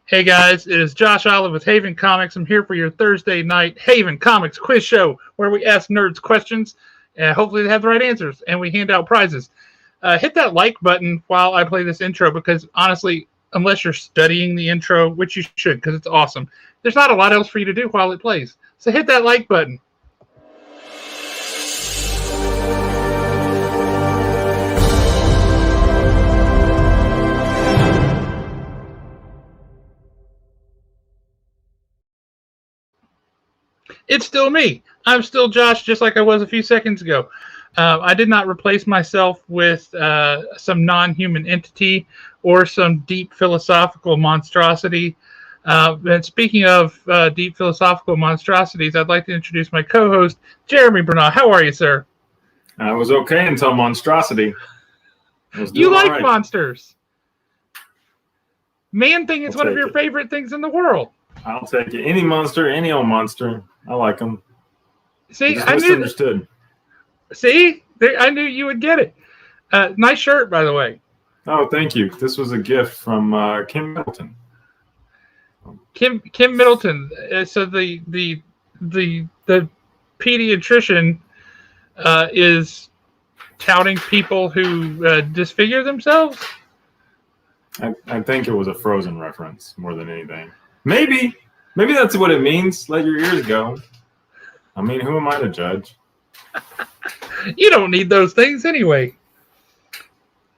Hey guys, it is Josh Olive with Haven Comics. I'm here for your Thursday night Haven Comics quiz show where we ask nerds questions and hopefully they have the right answers and we hand out prizes. Hit that like button while I play this intro because honestly, unless you're studying the intro, which you should because it's awesome, there's not a lot else for you to do while it plays. So hit that like button. It's still me. I'm still Josh, just like I was a few seconds ago. I did not replace myself with some non-human entity or some deep philosophical monstrosity. And speaking of deep philosophical monstrosities, I'd like to introduce my co-host, Jeremy Bernal. How are you, sir? I was okay until monstrosity. You like right. Monsters. Man thing is one of your favorite things in the world. I'll take it. Any monster, any old monster. I like them. See, I misunderstood. See, I knew you would get it. Nice shirt, by the way. Oh, thank you. This was a gift from Kim Middleton. Kim Middleton. So the pediatrician is touting people who disfigure themselves. I think it was a Frozen reference more than anything. Maybe that's what it means. Let your ears go. I mean, who am I to judge? You don't need those things anyway.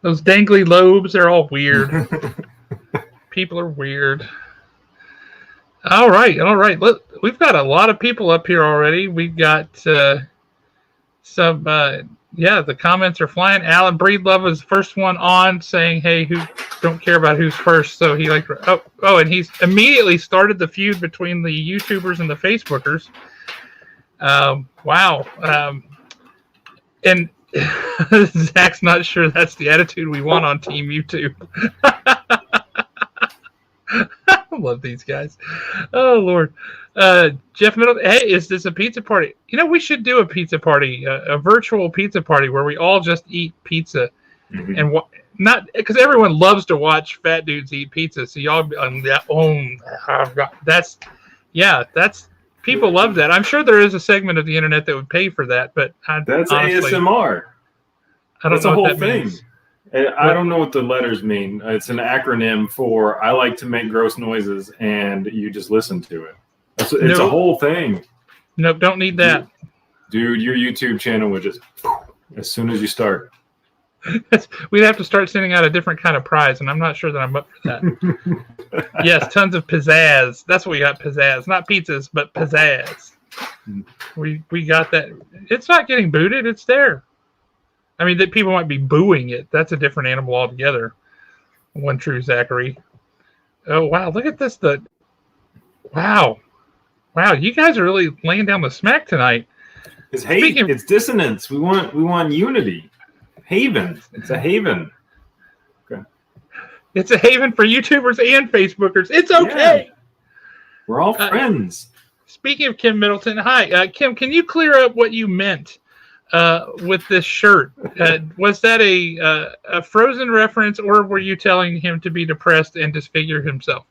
Those dangly lobes, they're all weird. People are weird. All right. Look, we've got a lot of people up here already. We've got some, the comments are flying. Alan Breedlove was the first one on saying, hey, who don't care about who's first. So he and he's immediately started the feud between the YouTubers and the Facebookers. Wow. And Zach's not sure that's the attitude we want on Team YouTube. I love these guys. Oh, Lord. Jeff Middleton, hey, is this a pizza party? You know, we should do a pizza party, a virtual pizza party where we all just eat pizza. Mm-hmm. And not because everyone loves to watch fat dudes eat pizza. So y'all be that's people love that. I'm sure there is a segment of the internet that would pay for that, but that's honestly, ASMR. That's a whole thing. Means. I don't know what the letters mean. It's an acronym for I like to make gross noises, and you just listen to it. It's a whole thing. Nope, don't need that. Dude, your YouTube channel would just as soon as you start. We'd have to start sending out a different kind of prize, and I'm not sure that I'm up for that. Yes, tons of pizzazz. That's what we got, pizzazz. Not pizzas, but pizzazz. We got that. It's not getting booted. It's there. I mean, that people might be booing it. That's a different animal altogether. One true Zachary. Oh, wow. Look at this. Wow. You guys are really laying down the smack tonight. It's hate. It's dissonance. We want unity. Haven. It's a haven. Okay. It's a haven for YouTubers and Facebookers. It's okay. Yeah. We're all friends. Speaking of Kim Middleton, hi. Kim, can you clear up what you meant with this shirt? Was that a Frozen reference, or were you telling him to be depressed and disfigure himself?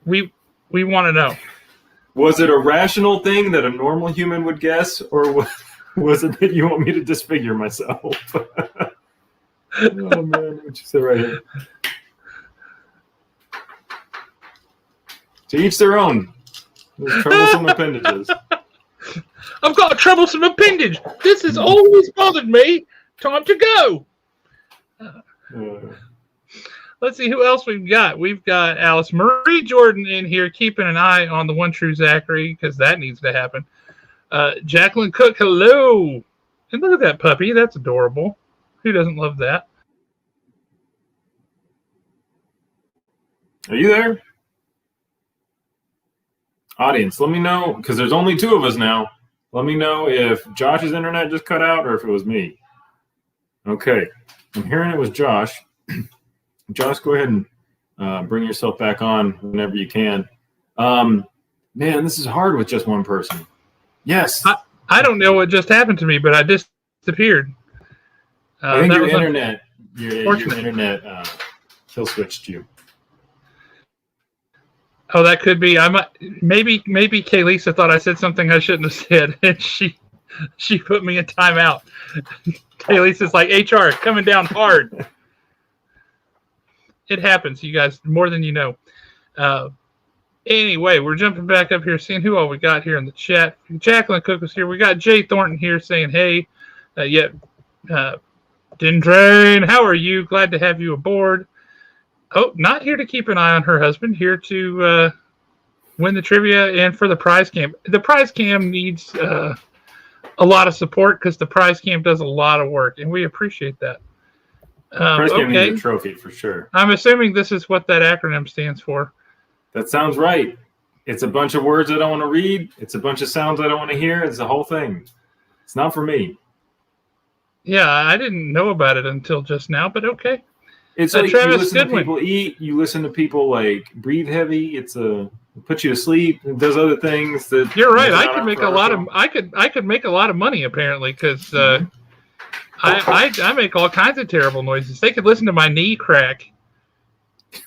We want to know. Was it a rational thing that a normal human would guess, or was it that you want me to disfigure myself? Oh, man. What you say right here? To each their own. There's troublesome appendages. I've got a troublesome appendage. This has always bothered me. Time to go. Let's see who else we've got. We've got Alice Marie Jordan in here keeping an eye on the one true Zachary because that needs to happen. Jacqueline Cook, hello. And look at that puppy. That's adorable. Who doesn't love that? Are you there? Audience, let me know, because there's only two of us now. Let me know if Josh's internet just cut out or if it was me. Okay. I'm hearing it was Josh. Josh, go ahead and bring yourself back on whenever you can. Man, this is hard with just one person. Yes. I don't know what just happened to me, but I disappeared. I think your internet kill switched you. Oh, that could be. Maybe Kay Lisa thought I said something I shouldn't have said, and she put me in timeout. Kay Lisa's like, HR coming down hard. It happens, you guys, more than you know. Anyway, we're jumping back up here, seeing who all we got here in the chat. Jacqueline Cook was here. We got Jay Thornton here saying, hey. Dindrain, how are you? Glad to have you aboard. Oh, not here to keep an eye on her husband. Here to win the trivia and for the prize cam. The prize cam needs a lot of support because the prize cam does a lot of work, and we appreciate that. Prize cam needs a trophy for sure. I'm assuming this is what that acronym stands for. That sounds right. It's a bunch of words I don't want to read. It's a bunch of sounds I don't want to hear. It's the whole thing. It's not for me. Yeah, I didn't know about it until just now, but okay. It's like you listen to people eat. You listen to people like breathe heavy. It puts you to sleep. It does other things that. You're right. I could make a lot of. I could make a lot of money apparently because I make all kinds of terrible noises. They could listen to my knee crack.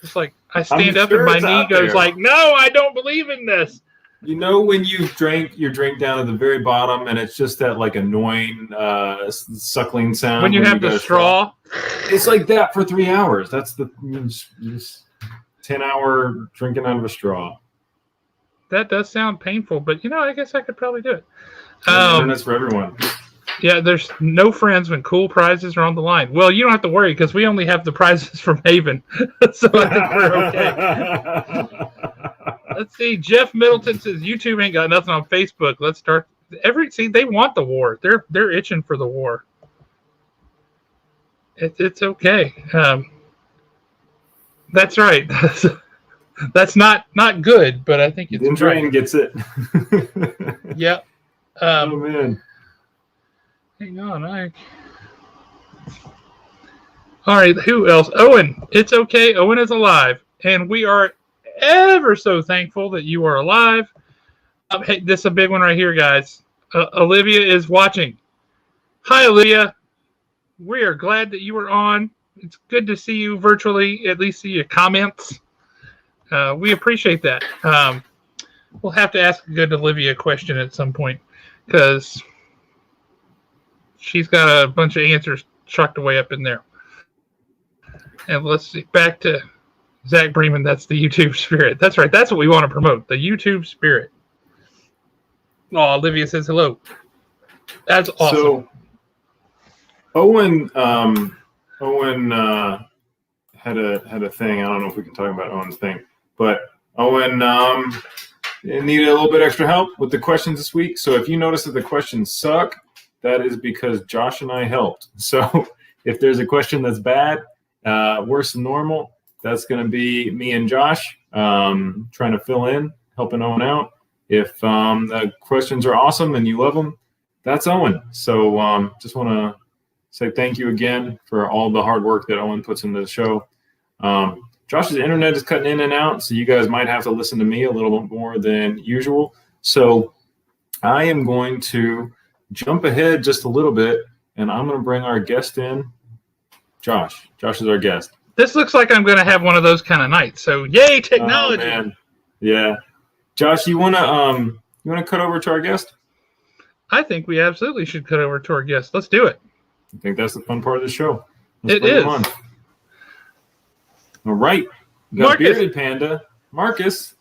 It's like I stand up and my knee goes like, "No, I don't believe in this." You know when you drank your drink down at the very bottom and it's just that like annoying suckling sound. When you have the straw. It's like that for 3 hours. That's the 10-hour drinking out of a straw. That does sound painful, but I guess I could probably do it. That's for everyone. Yeah, there's no friends when cool prizes are on the line. Well, you don't have to worry because we only have the prizes from Haven, so I think we're okay. Let's see. Jeff Middleton says YouTube ain't got nothing on Facebook. Let's start. They want the war. They're itching for the war. It's okay. That's right. That's not good, but I think it's Drain gets it. Yeah. Oh man. Hang on. All right. Who else? Owen. It's okay. Owen is alive, and we are ever so thankful that you are alive. Hey, this is a big one right here, guys. Olivia is watching. Hi, Olivia. We are glad that you are on. It's good to see you virtually, at least see your comments. We appreciate that. We'll have to ask a good Olivia question at some point because she's got a bunch of answers chucked away up in there. And let's see, back to Zach Bremen. That's the YouTube spirit. That's right. That's what we want to promote, the YouTube spirit. Oh, Olivia says hello. That's awesome. So, Owen had a thing. I don't know if we can talk about Owen's thing, but Owen needed a little bit extra help with the questions this week. So if you notice that the questions suck, that is because Josh and I helped. So if there's a question that's bad, worse than normal, that's going to be me and Josh trying to fill in, helping Owen out. If the questions are awesome and you love them, that's Owen. So just want to say thank you again for all the hard work that Owen puts into the show. Josh's internet is cutting in and out, so you guys might have to listen to me a little bit more than usual. So I am going to jump ahead just a little bit, and I'm going to bring our guest in. Josh. Josh is our guest. This looks like I'm going to have one of those kind of nights. So yay, technology! Oh, man. Yeah, Josh, you want to cut over to our guest? I think we absolutely should cut over to our guest. Let's do it. I think that's the fun part of the show. It is. All right. We got Bearded Panda. Marcus.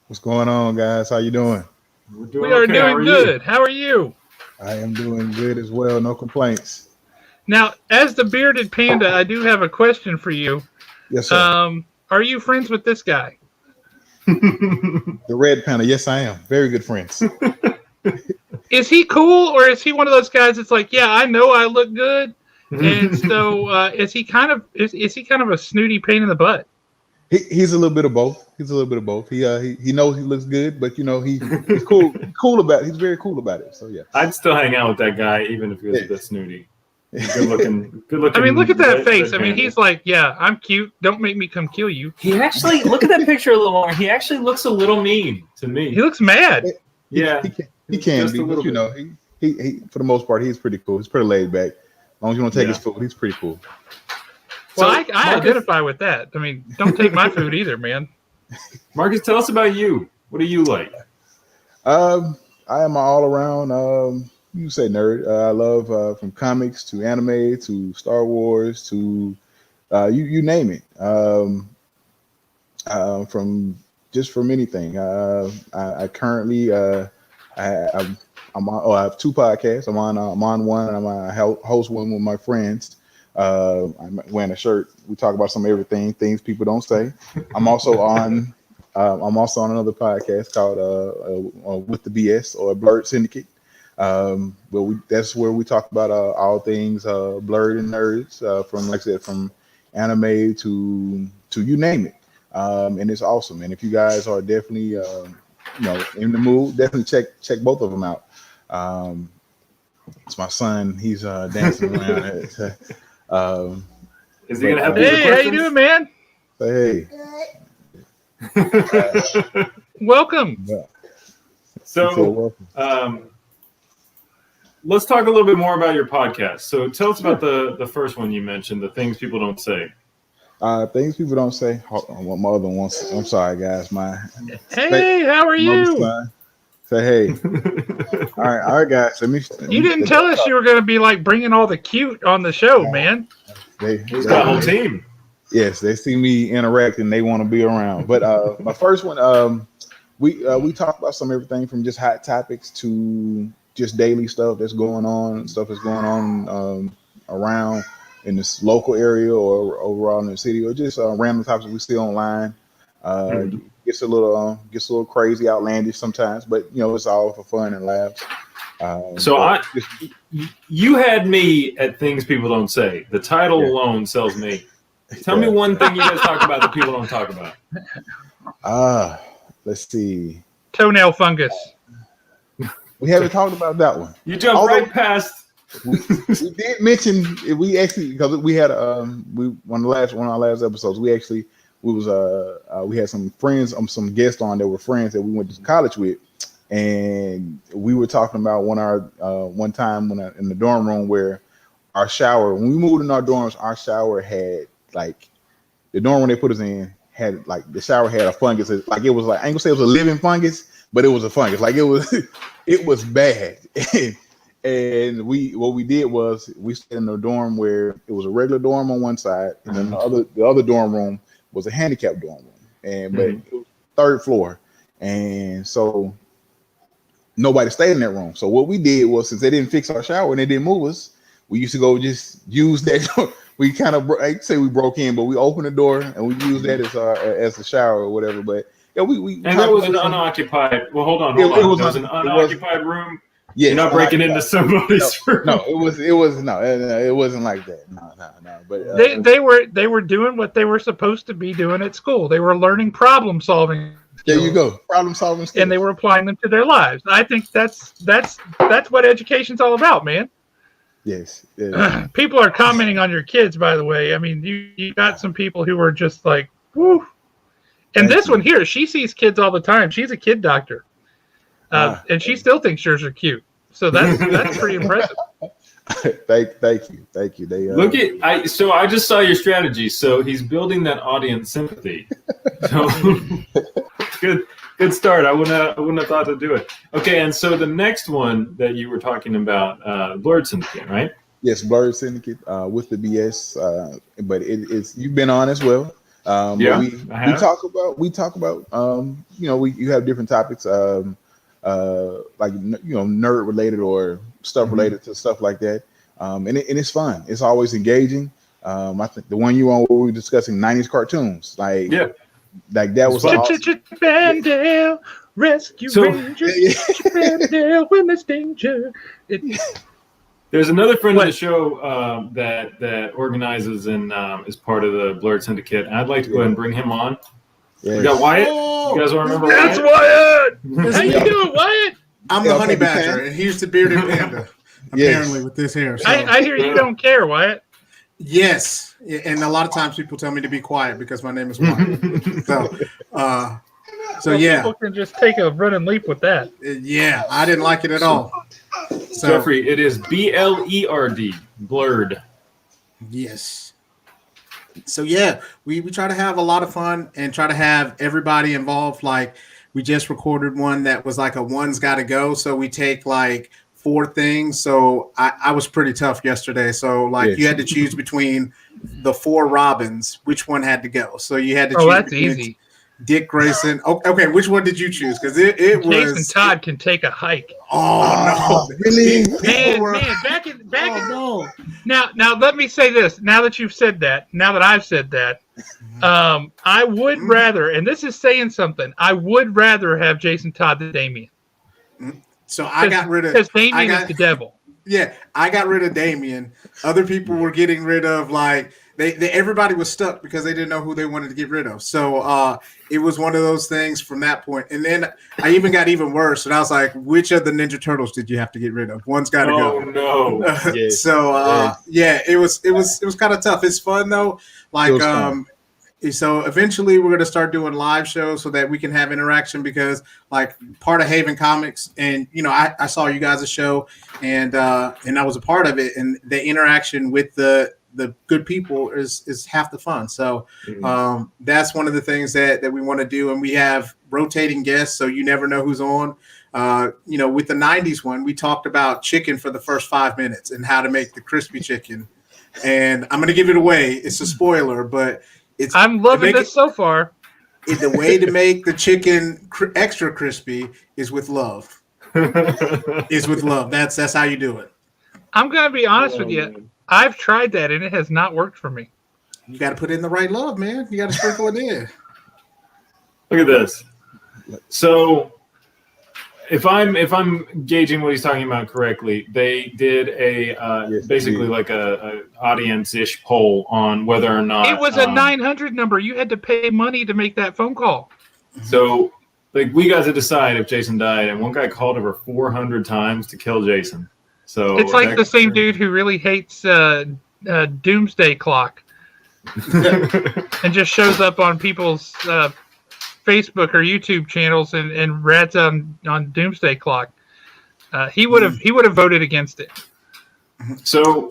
What's going on, guys? How you doing? We are doing good. How are you? I am doing good as well. No complaints. Now, as the Bearded Panda, I do have a question for you. Yes, sir. Are you friends with this guy? The Red Panda. Yes, I am. Very good friends. Is he cool, or is he one of those guys that's like, yeah, I know I look good, and so is he kind of a snooty pain in the butt? He's a little bit of both. He knows he looks good, but he's cool. He's very cool about it. So yeah, I'd still hang out with that guy even if he was a bit snooty. Good looking. I mean, look at that face. I mean, he's like, yeah, I'm cute. Don't make me come kill you. He actually look at that picture a little more. He actually looks a little mean to me. He looks mad. Yeah, he can be, but he for the most part, he's pretty cool. He's pretty laid back. As long as you don't take his food, he's pretty cool. Well, I identify with that. I mean, don't take my food either, man. Marcus, tell us about you. What do you like? I am all around. You say nerd. I love from comics to anime to Star Wars to you name it. From anything. I currently I have two podcasts. I'm on one, and host one with my friends. I'm wearing a shirt. We talk about some everything, things people don't say. I'm also on. I'm also on another podcast called With the BS or Blurred Syndicate. That's where we talk about all things blurred and nerds, from like I said, from anime to you name it. And it's awesome. And if you guys are definitely in the mood, definitely check both of them out. It's my son. He's dancing around. Is he gonna have these Hey, how you doing, man? Say hey. Welcome. So, let's talk a little bit more about your podcast. So, tell us about the first one you mentioned, the things people don't say. Things people don't say. My other one. I'm sorry, guys. Hey, how are you? Son. Say hey. all right, guys. You didn't tell us you were going to be like bringing all the cute on the show, man. He's got a whole team. Yes, they see me interact and they want to be around. But my first one, we talk about everything from just hot topics to just daily stuff that's going on, around in this local area or overall in the city, or just random topics we see online. Gets a little crazy, outlandish sometimes, but it's all for fun and laughs. You had me at things people don't say. The title alone sells me. Tell me one thing you guys talk about that people don't talk about. Let's see. Toenail fungus. We haven't talked about that one. You jumped right past. we did mention we actually, because we had one of our last episodes. We had some friends, some guests on that were friends that we went to college with, and we were talking about one time in the dorm room where our shower, when we moved in our dorms, our shower had like the dorm room they put us in had like the shower had a fungus. Like it was like, I ain't gonna say it was a living fungus, but it was a fungus. Like it was bad. And what we did was we stayed in a dorm where it was a regular dorm on one side, and then the other dorm room was a handicapped dorm room, but it was third floor, and so nobody stayed in that room. So what we did was, since they didn't fix our shower and they didn't move us, we used to go just use that. We kind of, I'd say we broke in, but we opened the door and we used that as the shower or whatever. But yeah, we and that was an unoccupied. Well, hold on. It was an unoccupied room. Yeah, you're not breaking into somebody's room. No, it wasn't like that. No. But they were doing what they were supposed to be doing at school. They were learning problem solving. There you go, problem solving skills. And they were applying them to their lives. I think that's what education's all about, man. Yes. People are commenting on your kids, by the way. I mean, you got some people who are just like, woo. And this one here, she sees kids all the time. She's a kid doctor. And she still thinks yours are cute. So that's pretty impressive. Thank you. So I just saw your strategy. So he's building that audience sympathy. So good start. I wouldn't have thought to do it. Okay, and so the next one that you were talking about, Blurred Syndicate, right? Yes, Blurred Syndicate with the BS. But it's you've been on as well. We talk about you have different topics. Like nerd related or stuff related to stuff like that, and it's fun. It's always engaging. I think the one you on where we were discussing 90s cartoons, like that was Bandale, Rescue Rangers, Bandale when there's danger. There's another friend of the show that organizes and is part of the Blurred Syndicate, and I'd like to go ahead and bring him on. Yes. We got Wyatt. You guys want to remember Wyatt? That's Wyatt. How you doing, Wyatt? I'm the honey badger, and he's the bearded panda. Apparently, with this hair. So. I hear you don't care, Wyatt. Yes, and a lot of times people tell me to be quiet because my name is Wyatt. So yeah. People can just take a running leap with that. Yeah, I didn't like it at all. So, Jeffrey, it is BLERD, blurred. Yes. So yeah, we try to have a lot of fun and try to have everybody involved. Like we just recorded one that was like a one's got to go. So we take like 4 things. So I was pretty tough yesterday. So like you Yes. had to choose between the 4 Robins, which one had to go. So you had to Oh, choose that's between easy. Dick Grayson. Okay, which one did you choose? Because it Jason was Todd can take a hike. Oh no, really? Man, back in no. now let me say this. Now that you've said that, now that I've said that, I would rather, and this is saying something, I would rather have Jason Todd than Damien. So I got rid of because Damien is the devil. Yeah, I got rid of Damien. Other people were getting rid of like they everybody was stuck because they didn't know who they wanted to get rid of. So it was one of those things from that point. And then I even got even worse. And I was like, which of the Ninja Turtles did you have to get rid of? One's got to go. Oh no! Yes. So yeah, it was kind of tough. It's fun though. Like so eventually we're going to start doing live shows so that we can have interaction because like part of Haven Comics and I saw you guys' show and I was a part of it and the interaction with the good people is half the fun. So that's one of the things that we want to do. And we have rotating guests. So you never know who's on. With the 90s one, we talked about chicken for the first 5 minutes and how to make the crispy chicken. And I'm going to give it away. It's a spoiler, but I'm loving this so far. The way to make the chicken extra crispy is with love. That's how you do it. I'm going to be honest with you. Man. I've tried that and it has not worked for me. You got to put in the right love, man. You got to sprinkle it in. Look at this. So if I'm gauging what he's talking about correctly, they did basically like a audience-ish poll on whether or not it was a 900 number. You had to pay money to make that phone call. So like we got to decide if Jason died, and one guy called over 400 times to kill Jason. So it's like the same dude who really hates Doomsday Clock and just shows up on people's Facebook or YouTube channels and rats on Doomsday Clock. He would have voted against it. So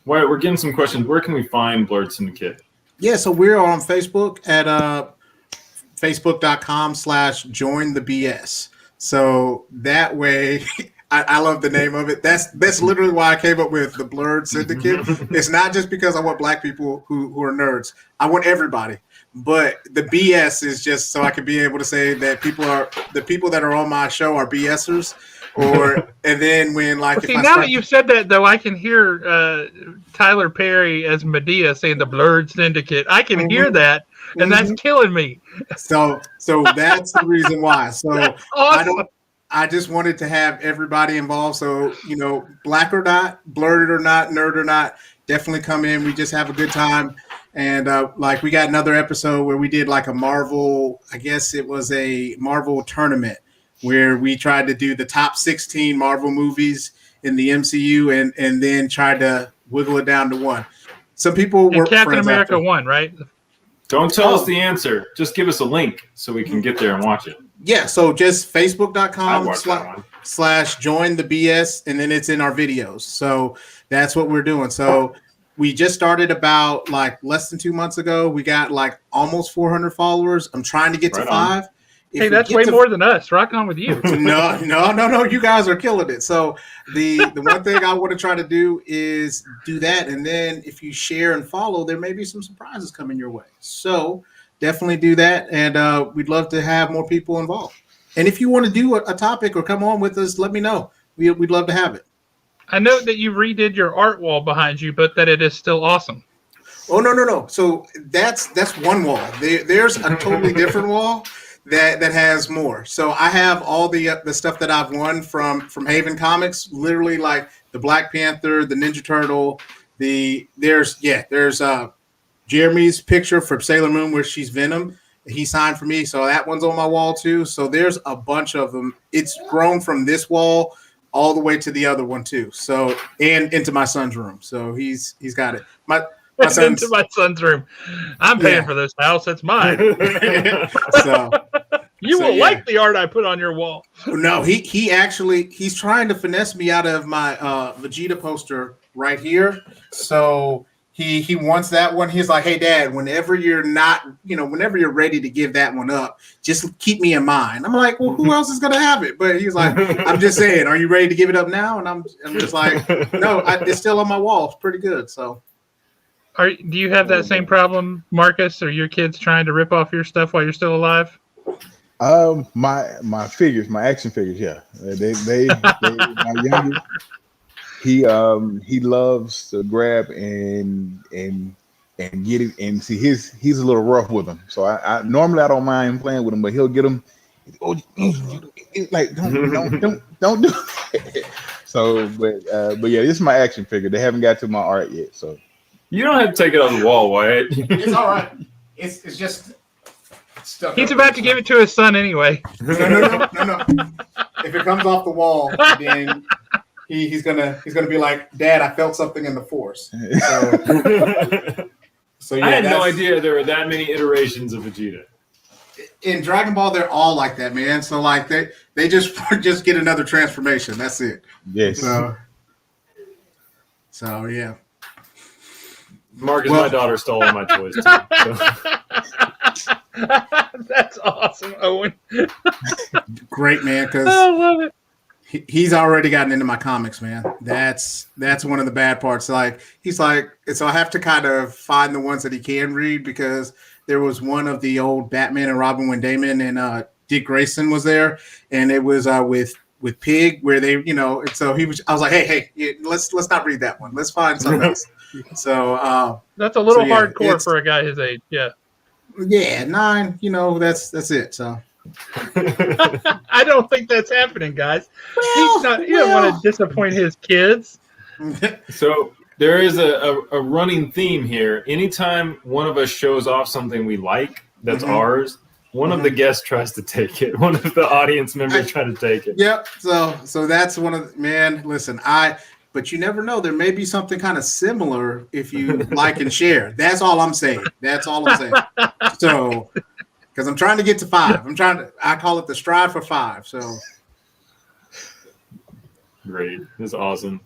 we're getting some questions. Where can we find Blurred Syndicate? Yeah, so we're on Facebook at facebook.com/jointhebs. So that way I love the name of it. That's literally why I came up with the Blurred Syndicate. It's not just because I want black people who are nerds. I want everybody. But the BS is just so I can be able to say that the people that are on my show are BSers. And then when like now that you've said that though, I can hear Tyler Perry as Medea saying the Blurred Syndicate. I can hear that, and that's killing me. So that's the reason why. So awesome. I just wanted to have everybody involved. So, black or not, blurred or not, nerd or not, definitely come in. We just have a good time. And we got another episode where we did like a Marvel, I guess it was a Marvel tournament where we tried to do the top 16 Marvel movies in the MCU and then tried to wiggle it down to one. Some people were Captain America won, right? Don't tell us the answer. Just give us a link so we can get there and watch it. Yeah, so just facebook.com/jointhebs, and then it's in our videos. So that's what we're doing. So we just started about like less than 2 months ago. We got like almost 400 followers. I'm trying to get to 5. Hey, that's way more than us. Rock on with you. No. You guys are killing it. So the one thing I want to try to do is do that. And then if you share and follow, there may be some surprises coming your way. So definitely do that. And we'd love to have more people involved. And if you want to do a topic or come on with us, let me know. We'd love to have it. I know that you redid your art wall behind you, but that it is still awesome. Oh, no. So that's one wall. There's a totally different wall that has more. So I have all the stuff that I've won from Haven Comics, literally like the Black Panther, the Ninja Turtle, there's Jeremy's picture from Sailor Moon where she's Venom. He signed for me, so that one's on my wall too. So there's a bunch of them. It's grown from this wall all the way to the other one too. So and into my son's room. So he's got it. My son's, into my son's room. I'm paying for this house. It's mine. You will like the art I put on your wall. No, he's trying to finesse me out of my Vegeta poster right here. So he wants that one. He's like, hey, Dad, whenever you're ready to give that one up, just keep me in mind. I'm like, well, who else is gonna have it? But he's like, I'm just saying, are you ready to give it up now? And I'm just like, no, it's still on my wall. It's pretty good. So, do you have that same problem, Marcus? Are your kids trying to rip off your stuff while you're still alive? My figures, my action figures, yeah. They my youngest, he loves to grab and get it, and see he's a little rough with them. So I normally I don't mind playing with him, but he'll get them. Oh, like don't do it. So, but yeah, this is my action figure. They haven't got to my art yet, so you don't have to take it on the wall, Wyatt. It's all right. It's just stuff. He's about to give it to his son anyway. No. If it comes off the wall, then he's gonna be like, Dad, I felt something in the Force. So yeah, I had no idea there were that many iterations of Vegeta. In Dragon Ball, they're all like that, man. So like they just get another transformation. That's it. yes. So yeah. Marcus, my daughter stole all my toys too. So. That's awesome, Owen. Great, man, because I love it. He's already gotten into my comics, man. That's one of the bad parts. Like he's like, so I have to kind of find the ones that he can read, because there was one of the old Batman and Robin when Damon and Dick Grayson was there, and it was with Pig, where they, and so I was like, hey, let's not read that one. Let's find something else. So that's a little hardcore for a guy his age. Yeah. Yeah, 9. That's it. So. I don't think that's happening, guys. He don't want to disappoint his kids. So there is a running theme here. Anytime one of us shows off something we like that's ours, one of the guests tries to take it. One of the audience members try to take it. Yep. So that's one of the, man. Listen, but you never know. There may be something kind of similar if you like and share. That's all I'm saying. So. Because I'm trying to get to 5. I call it the strive for 5. So great. That's awesome.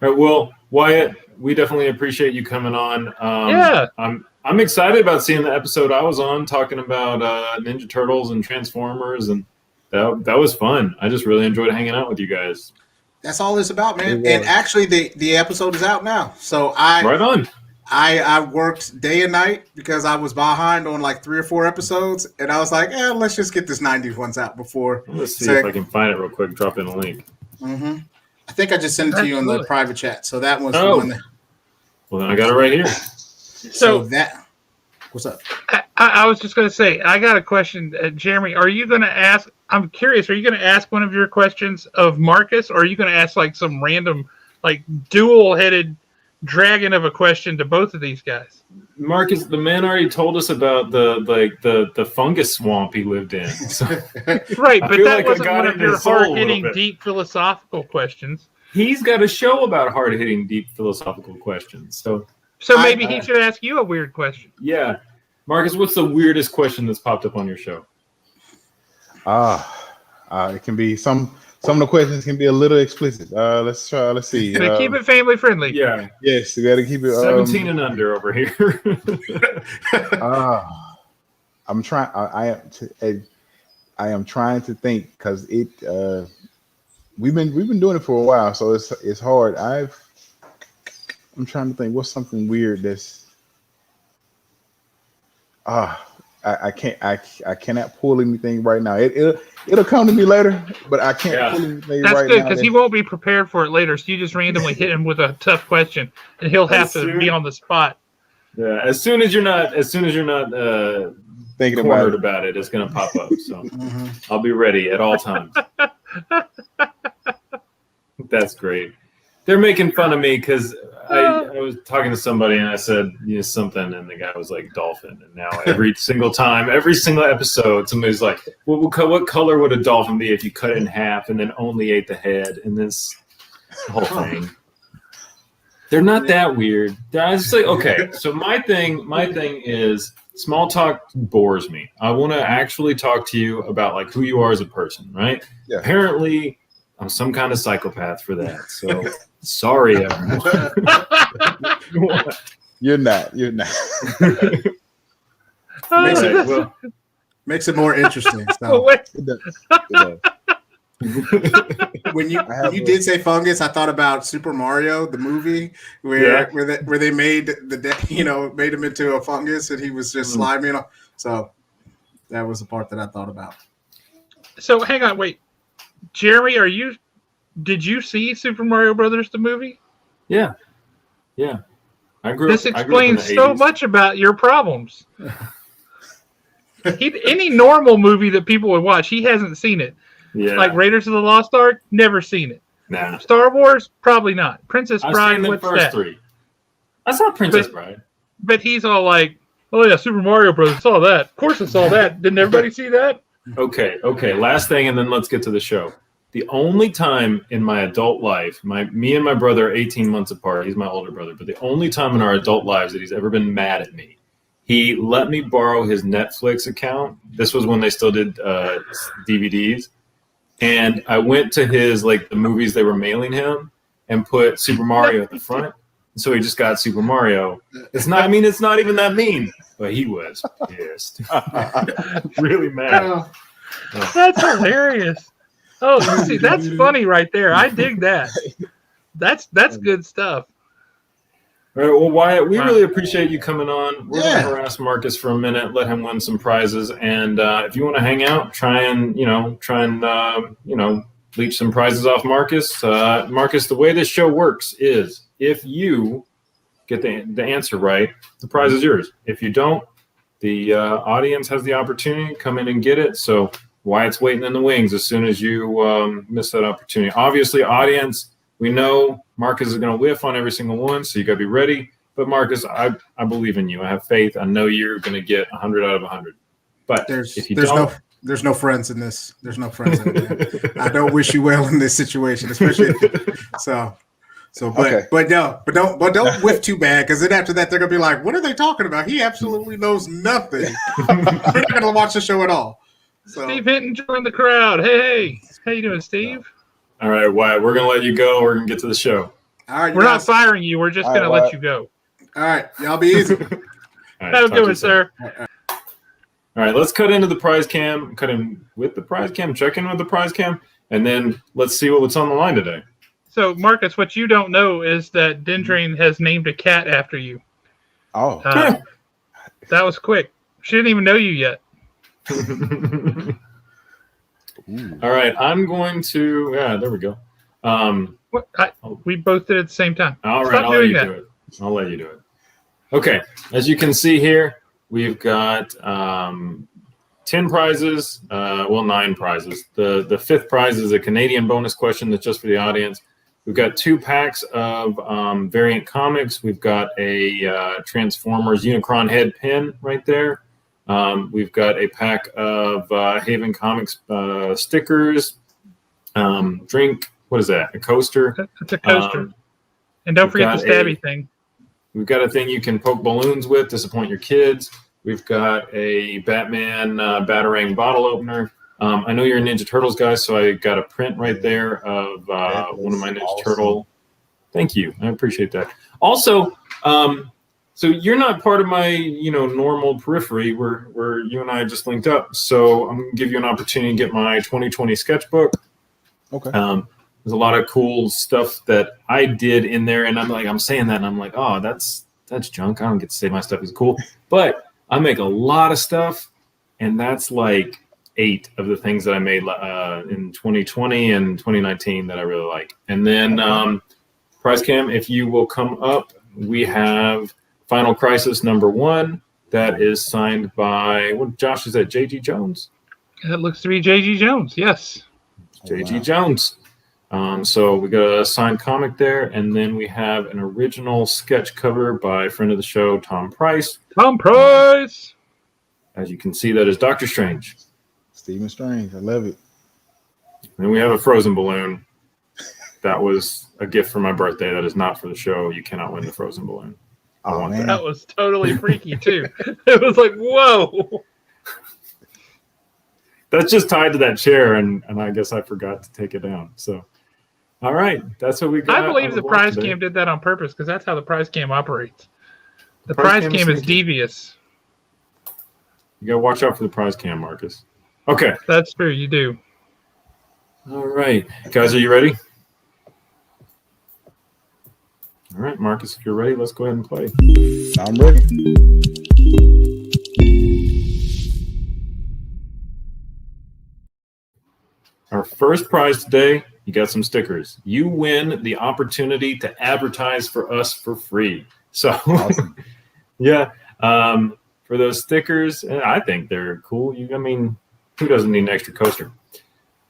All right, well, Wyatt, we definitely appreciate you coming on. Yeah. I'm excited about seeing the episode I was on talking about Ninja Turtles and Transformers, and that was fun. I just really enjoyed hanging out with you guys. That's all it's about, man. And actually the episode is out now. So right on. I worked day and night because I was behind on like 3 or 4 episodes, and I was like, let's just get this 90s ones out before. Let's see if I can find it real quick. Drop in a link. Mm-hmm. I think I just sent it to you in the private chat. So that was the one that. Well, then I got it right here. So that. What's up? I was just going to say, I got a question, Jeremy. Are you going to ask? I'm curious. Are you going to ask one of your questions of Marcus, or are you going to ask like some random, like dual-headed dragon of a question to both of these guys? Marcus, the man already told us about the fungus swamp he lived in. So right, but that wasn't one of your hard-hitting, deep philosophical questions. He's got a show about hard-hitting, deep philosophical questions. So maybe he should ask you a weird question. Yeah, Marcus, what's the weirdest question that's popped up on your show? It can be some of the questions can be a little explicit. Let's see. Keep it family friendly. Yeah. Yes, you got to keep it 17 and under over here. I'm trying. I am trying to think, because we've been doing it for a while, so it's hard. I'm trying to think what's something weird that's. I cannot pull anything right now. It'll come to me later, but I can't pull anything right now. That's good, because he won't be prepared for it later. So you just randomly hit him with a tough question, and he'll have to be on the spot. Yeah, as soon as you're not thinking about it, it's gonna pop up. So I'll be ready at all times. That's great. They're making fun of me because I was talking to somebody and I said something, and the guy was like dolphin. And now every single episode, somebody's like, well, what color would a dolphin be if you cut it in half and then only ate the head? And this whole thing. They're not that weird. I was just like, okay. So my thing is small talk bores me. I want to actually talk to you about like who you are as a person, right? Yeah. Apparently, I'm some kind of psychopath for that. So sorry, everyone. You're not. You're not. Makes it, Right, well, makes it more interesting. Oh, So wait. It does. It does. when you I have you a- did say fungus, I thought about Super Mario, the movie where they made made him into a fungus and he was just slimy. So that was the part that I thought about. So hang on, wait. Jeremy, did you see Super Mario Brothers the movie? yeah. I grew This up. I grew up in explains the so 80s. much about your problems. Any normal movie that people would watch, he hasn't seen it. Yeah, Like Raiders of the Lost Ark, never seen it. nah. Star Wars, probably not. Princess I've Bride, seen the what's first that? 3. I saw Princess Bride. But he's all like, "Oh yeah, Super Mario Brothers, saw that. Of course I saw that. Didn't everybody see that?" Okay. Last thing, and then let's get to the show. The only time in my adult life, me and my brother are 18 months apart. He's my older brother, but the only time in our adult lives that he's ever been mad at me, he let me borrow his Netflix account. This was when they still did DVDs, and I went to his the movies they were mailing him and put Super Mario at the front. So he just got Super Mario. It's not even that mean, but he was pissed, really mad. That's hilarious. Oh, see, that's funny right there. I dig that. That's good stuff. All right, well, Wyatt, we really appreciate you coming on. We're Yeah. going to harass Marcus for a minute, let him win some prizes, and if you want to hang out, try and leech some prizes off Marcus. Marcus, the way this show works is if you get the answer right, the prize is yours. If you don't, the audience has the opportunity to come in and get it. So Wyatt's waiting in the wings as soon as you miss that opportunity. Obviously, audience, we know Marcus is going to whiff on every single one, so you got to be ready. But Marcus, I believe in you. I have faith. I know you're going to get 100 out of 100. But if you don't, There's no friends in this. There's no friends in it. I don't wish you well in this situation, especially but don't whiff too bad, because then after that they're gonna be like, what are they talking about? He absolutely knows nothing. We're not gonna watch the show at all. So Steve Hinton joined the crowd. Hey, how you doing, Steve? all right, Wyatt, we're going to let you go. We're going to get to the show. all right, We're not guys. firing you. We're just All going to right, let you go. All right, y'all be easy. All right, Have a talk to good you one, soon. sir. All right, let's cut into the prize cam, cut in with the prize cam, check in with the prize cam, and then let's see what's on the line today. So, Marcus, what you don't know is that Dendrine has named a cat after you. Oh, That was quick. She didn't even know you yet. All right, I'm going to, there we go. What? We both did it at the same time. All right, Stop I'll let doing you that. do it. I'll let you do it. Okay, as you can see here, we've got 10 prizes, 9 prizes. The fifth prize is a Canadian bonus question that's just for the audience. We've got 2 packs of variant comics. We've got a Transformers Unicron head pin right there. We've got a pack of Haven Comics stickers, drink. What is that? A coaster. It's a coaster. And don't forget the stabby thing. We've got a thing you can poke balloons with, disappoint your kids. We've got a Batman Batarang bottle opener. I know you're a Ninja Turtles guy, so I got a print right there of one of my Ninja Turtle. Thank you. I appreciate that. Also, so you're not part of my, normal periphery where you and I just linked up. So I'm going to give you an opportunity to get my 2020 sketchbook. okay. There's a lot of cool stuff that I did in there, and I'm saying that, and I'm like, oh, that's junk. I don't get to say my stuff is cool, but I make a lot of stuff, and that's like 8 of the things that I made in 2020 and 2019 that I really like. And then Prize Cam, if you will come up, we have Final Crisis #1 that is signed by Josh, is that J.G. Jones? It looks to be J.G. Jones. Yes. J.G. Jones. So we got a signed comic there, and then we have an original sketch cover by a friend of the show, Tom Price. Tom Price. As you can see, that is Doctor Strange. Stephen Strange. I love it. And then we have a Frozen balloon. That was a gift for my birthday. That is not for the show. You cannot win the Frozen balloon. I Oh, want man. That was totally freaky, too. It was like, whoa. That's just tied to that chair, and I guess I forgot to take it down. So, all right, that's what we got. I believe on the blog prize today. cam did that on purpose because that's how the prize cam operates. The prize cam cam is sneaky. devious. You gotta watch out for the prize cam, Marcus. Okay. That's true. You do. All right, guys, are you ready? All right, Marcus, if you're ready, let's go ahead and play. I'm ready. Our first prize today, you got some stickers. You win the opportunity to advertise for us for free. So, Awesome. yeah, for those stickers, I think they're cool. I mean, who doesn't need an extra coaster?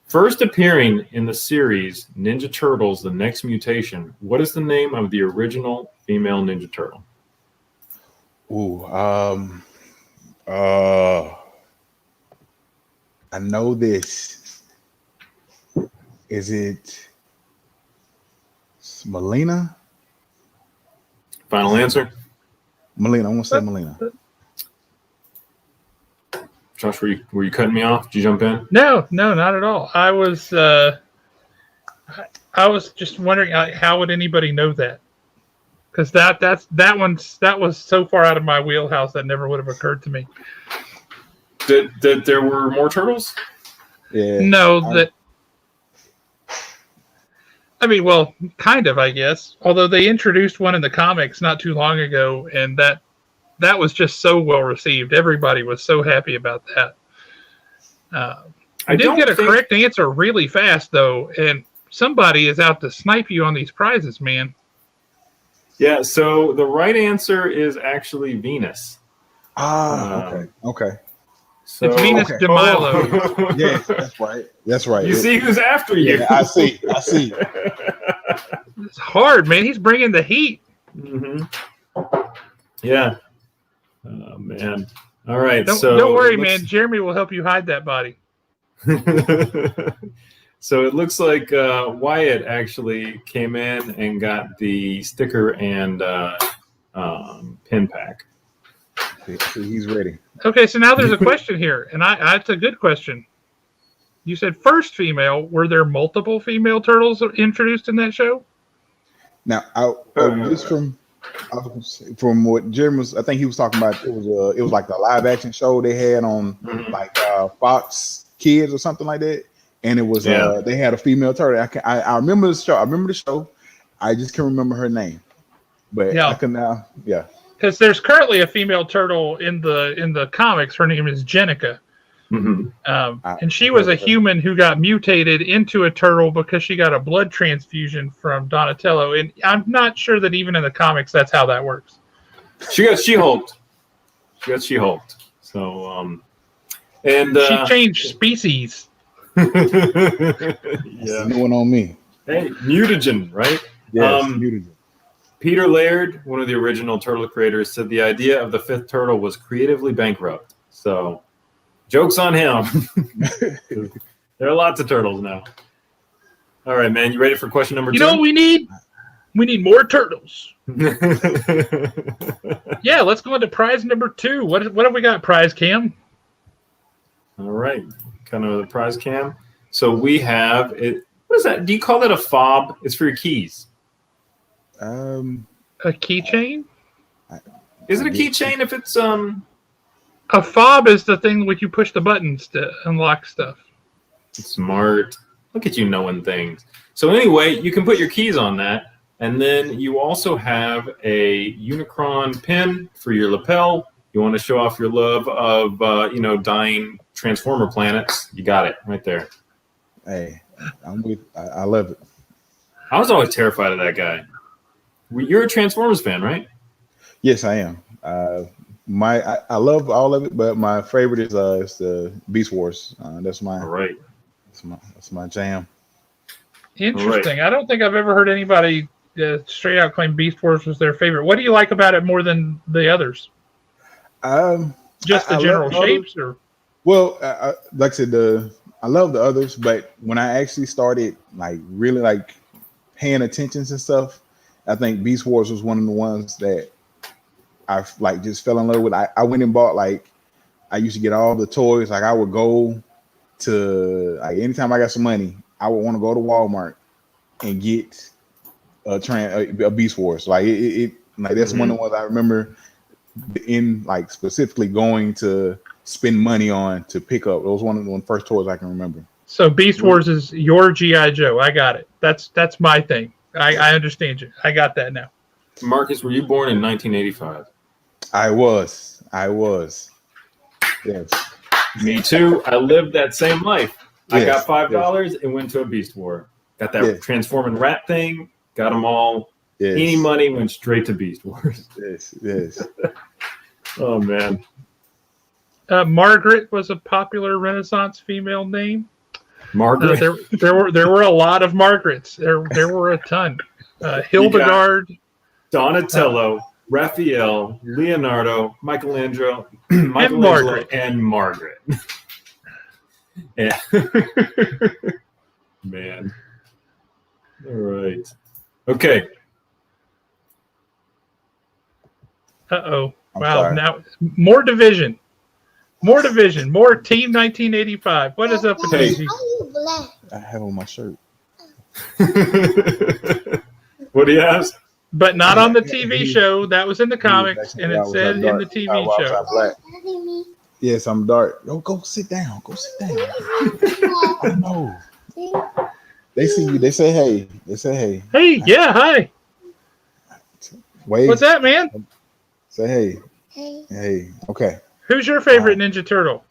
First appearing in the series Ninja Turtles: The Next Mutation, what is the name of the original female Ninja Turtle? Ooh, I know this. Is it Melina? Final answer? Melina. I want to say Melina. Josh, were you cutting me off? Did you jump in? No, not at all. I was just wondering how would anybody know that? Because that was so far out of my wheelhouse that never would have occurred to me. That there were more turtles? Yeah. No, I mean, well, kind of, I guess. Although they introduced one in the comics not too long ago, and that was just so well received. Everybody was so happy about that. I did get a correct answer really fast, though, and somebody is out to snipe you on these prizes, man. Yeah, so the right answer is actually Venus. Okay. So, It's Venus de Milo. Yeah, that's right. You see who's after you. Yeah, I see. It's hard, man. He's bringing the heat. Mm-hmm. Yeah. Oh, man. All right. Don't worry, man. Jeremy will help you hide that body. So it looks like Wyatt actually came in and got the sticker and pin pack. See, he's ready. Okay, so now there's a question here, and that's a good question. You said first female. Were there multiple female turtles introduced in that show? Now, just from what Jim was, I think he was talking about. It was like the live action show they had on like Fox Kids or something like that, and it was they had a female turtle. I remember the show. I remember the show. I just can't remember her name, but I can now. Yeah. Because there's currently a female turtle in the comics. Her name is Jenica. Mm-hmm. And she was a human who got mutated into a turtle because she got a blood transfusion from Donatello. And I'm not sure that even in the comics that's how that works. She got She-Hulked. So, and she changed species. Yeah. New one on me. Hey, mutagen, right? Yes, mutagen. Peter Laird, one of the original turtle creators, said the idea of the fifth turtle was creatively bankrupt. So, joke's on him. There are lots of turtles now. All right, man. You ready for question number 2? You know what we need? We need more turtles. Yeah, let's go into prize number 2. What have we got, prize cam? All right. Kind of the prize cam. So we have it. What is that? Do you call that a fob? It's for your keys. A keychain? Is it a keychain if it's A fob is the thing where you push the buttons to unlock stuff. Smart. Look at you knowing things. So anyway, you can put your keys on that, and then you also have a Unicron pin for your lapel. You want to show off your love of dying Transformer planets. You got it right there. Hey, I love it. I was always terrified of that guy. You're a Transformers fan, right? Yes, I am. I love all of it, but my favorite is the Beast Wars. That's my That's my jam. Interesting. Right. I don't think I've ever heard anybody straight out claim Beast Wars was their favorite. What do you like about it more than the others? Just the general shapes, or? Well, like I said, I love the others, but when I actually started really paying attention and stuff, I think Beast Wars was one of the ones that I just fell in love with. I went and bought I used to get all the toys. I would go to anytime I got some money, I would want to go to Walmart and get a Beast Wars. That's one of the ones I remember in like specifically going to spend money on to pick up. It was one of the first toys I can remember. So Beast Wars is your G.I. Joe. I got it. That's my thing. I understand you. I got that now. Marcus, were you born in 1985? I was. Yes. Me too. I lived that same life. I Yes, got $5 and went to a Beast War. Got that transforming rat thing. Got them all. Yes. Any money went straight to Beast Wars. Yes. Oh man. Margaret was a popular Renaissance female name. Margaret. There were a lot of Margarets. There were a ton. Hildegard, Donatello, Raphael, Leonardo, Michelangelo, and Margaret. Yeah. Man. All right. Okay. Wow. Sorry. Now more division. More Team 1985. What is up with these? I have on my shirt. What do you ask? But not on the TV show. That was in the comics, and it said in the TV show. Black. Yes, I'm dark. Go sit down. I know. They see you. They say hey. Hey, yeah, hi. Wait. What's that, man? Say hey. Hey. Okay. Who's your favorite Ninja Turtle?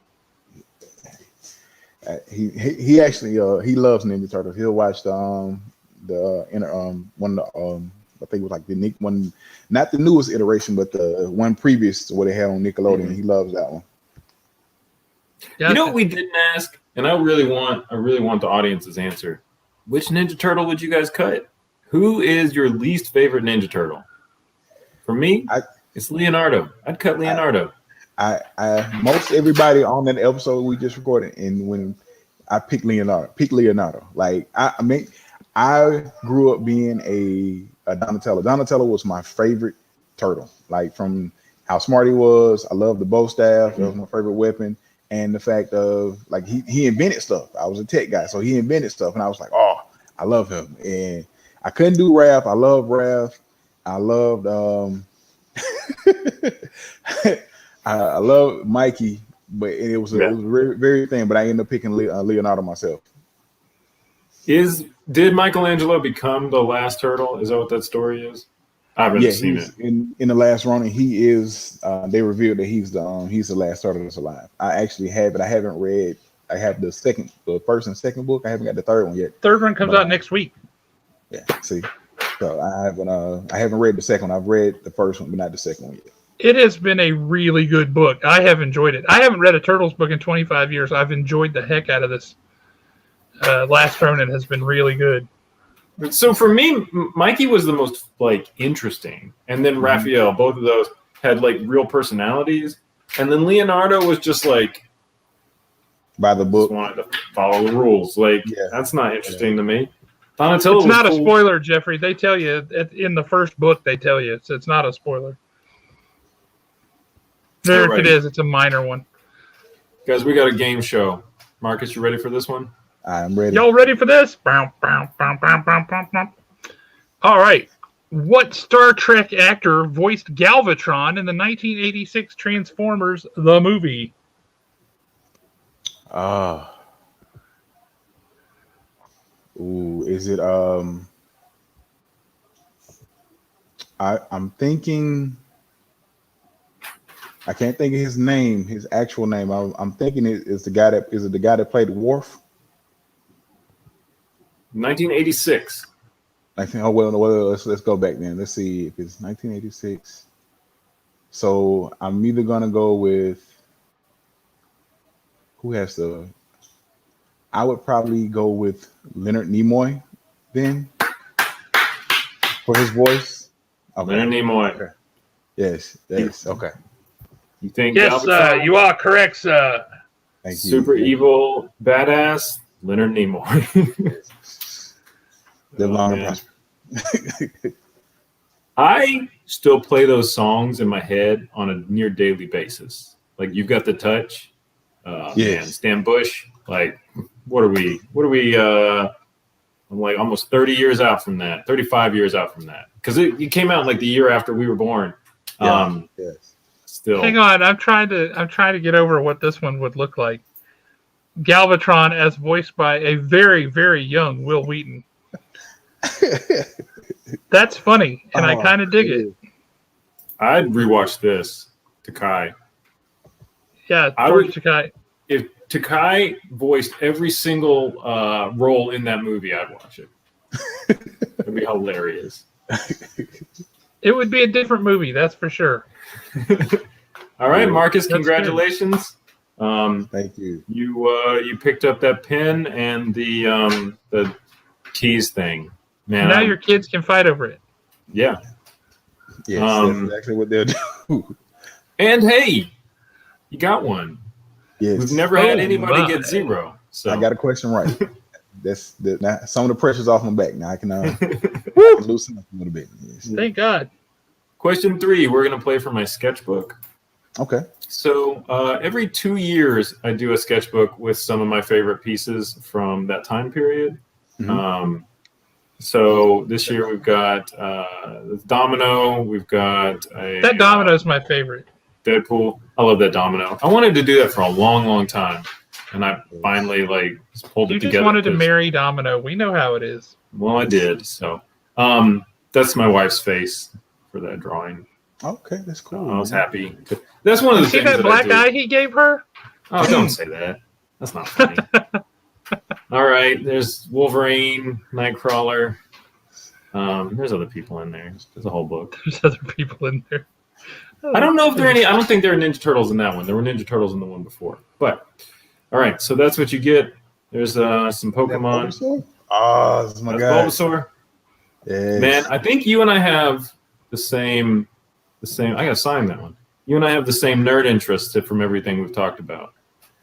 He actually he loves Ninja Turtles. He'll watch the one of the I think it was like the Nick one, not the newest iteration, but the one previous to what they had on Nickelodeon. Mm-hmm. He loves that one. Yeah. You know what we didn't ask, and I really want the audience's answer. Which Ninja Turtle would you guys cut? Who is your least favorite Ninja Turtle? For me, it's Leonardo. I'd cut Leonardo. I most everybody on that episode we just recorded, and when I picked Leonardo. Like I mean, I grew up being a Donatello. Donatello was my favorite turtle. Like from how smart he was, I loved the bow staff. Mm-hmm. That was my favorite weapon, and the fact of like he invented stuff. I was a tech guy, so he invented stuff, and I was like, oh, I love him. And I couldn't do Raph. I love Raph. I loved I love Mikey, but it was very, very thin. But I ended up picking Leonardo myself. Did Michelangelo become the last turtle? Is that what that story is? I haven't seen it. In the last Ronin, he is. They revealed that he's the last turtle that's alive. I actually have it. I haven't read. I have the first and second book. I haven't got the third one yet. Third one comes out next week. Yeah. See. So I haven't read the second one. I've read the first one, but not the second one yet. It has been a really good book. I have enjoyed it. I haven't read a Turtles book in 25 years. I've enjoyed the heck out of this. Last Ronin has been really good. So for me, Mikey was the most like interesting, and then Raphael. Both of those had like real personalities, and then Leonardo was just like by the book, just wanted to follow the rules. Like that's not interesting to me. Donatello. It's not a spoiler, Jeffrey. They tell you in the first book. They tell you so it's not a spoiler. There, if it is, it's a minor one. Guys, we got a game show. Marcus, you ready for this one? I'm ready. Y'all ready for this? All right. What Star Trek actor voiced Galvatron in the 1986 Transformers the movie? Is it I'm thinking I can't think of his name, his actual name. I'm thinking is the guy that played Worf? 1986. I think. Oh well, let's go back then. Let's see if it's 1986. So I'm either gonna go with who has the. I would probably go with Leonard Nimoy then for his voice. Okay. Leonard Nimoy. Okay. Yes. Okay. You think? Yes, you are correct, sir. Thank you. Super evil, badass, Leonard Nimoy. Live long and prosper. I still play those songs in my head on a near daily basis. Like You've Got the Touch. Man, Stan Bush. Like, what are we? I'm like almost 30 years out from that. 35 years out from that. Because it came out like the year after we were born. Yes. still. Hang on, I'm trying to get over what this one would look like. Galvatron as voiced by a very, very young Will Wheaton. That's funny, and I kind of dig it. I'd rewatch this, Takai. Yeah, I George would- Takei. If Takai voiced every single role in that movie, I'd watch it. It'd be hilarious. It would be a different movie, that's for sure. All right, Marcus, That's congratulations. Thank you. You picked up that pen and the keys thing. Man, Now your kids can fight over it. yeah. Yes, that's exactly what they'll do. And hey, you got one. Yes. We've never had Oh, anybody my. get 0. So I got a question right. Now, some of the pressure's off my back. Now I can loosen up a little bit. Yes. Thank God. Question 3, we're going to play from my sketchbook. Okay. So every 2 years, I do a sketchbook with some of my favorite pieces from that time period. Mhm. So this year we've got Domino. We've got That Domino's my favorite. Deadpool. I love that Domino. I wanted to do that for a long, long time, and I finally just pulled You it just together. wanted to marry Domino. We know how it is. Well, I did. So that's my wife's face for that drawing. Okay, that's cool. I was happy. That's one of the See things that that black I do. eye he gave her? Oh, don't say that. That's not funny. All right, there's Wolverine, Nightcrawler. There's other people in there. There's a whole book. There's other people in there. I don't know if there are any. I don't think there are Ninja Turtles in that one. There were Ninja Turtles in the one before. But all right, so that's what you get. There's some Pokemon. Oh, this is my That's guy. Bulbasaur. Yes. Man, I think you and I have the same. I gotta sign that one. You and I have the same nerd interest from everything we've talked about.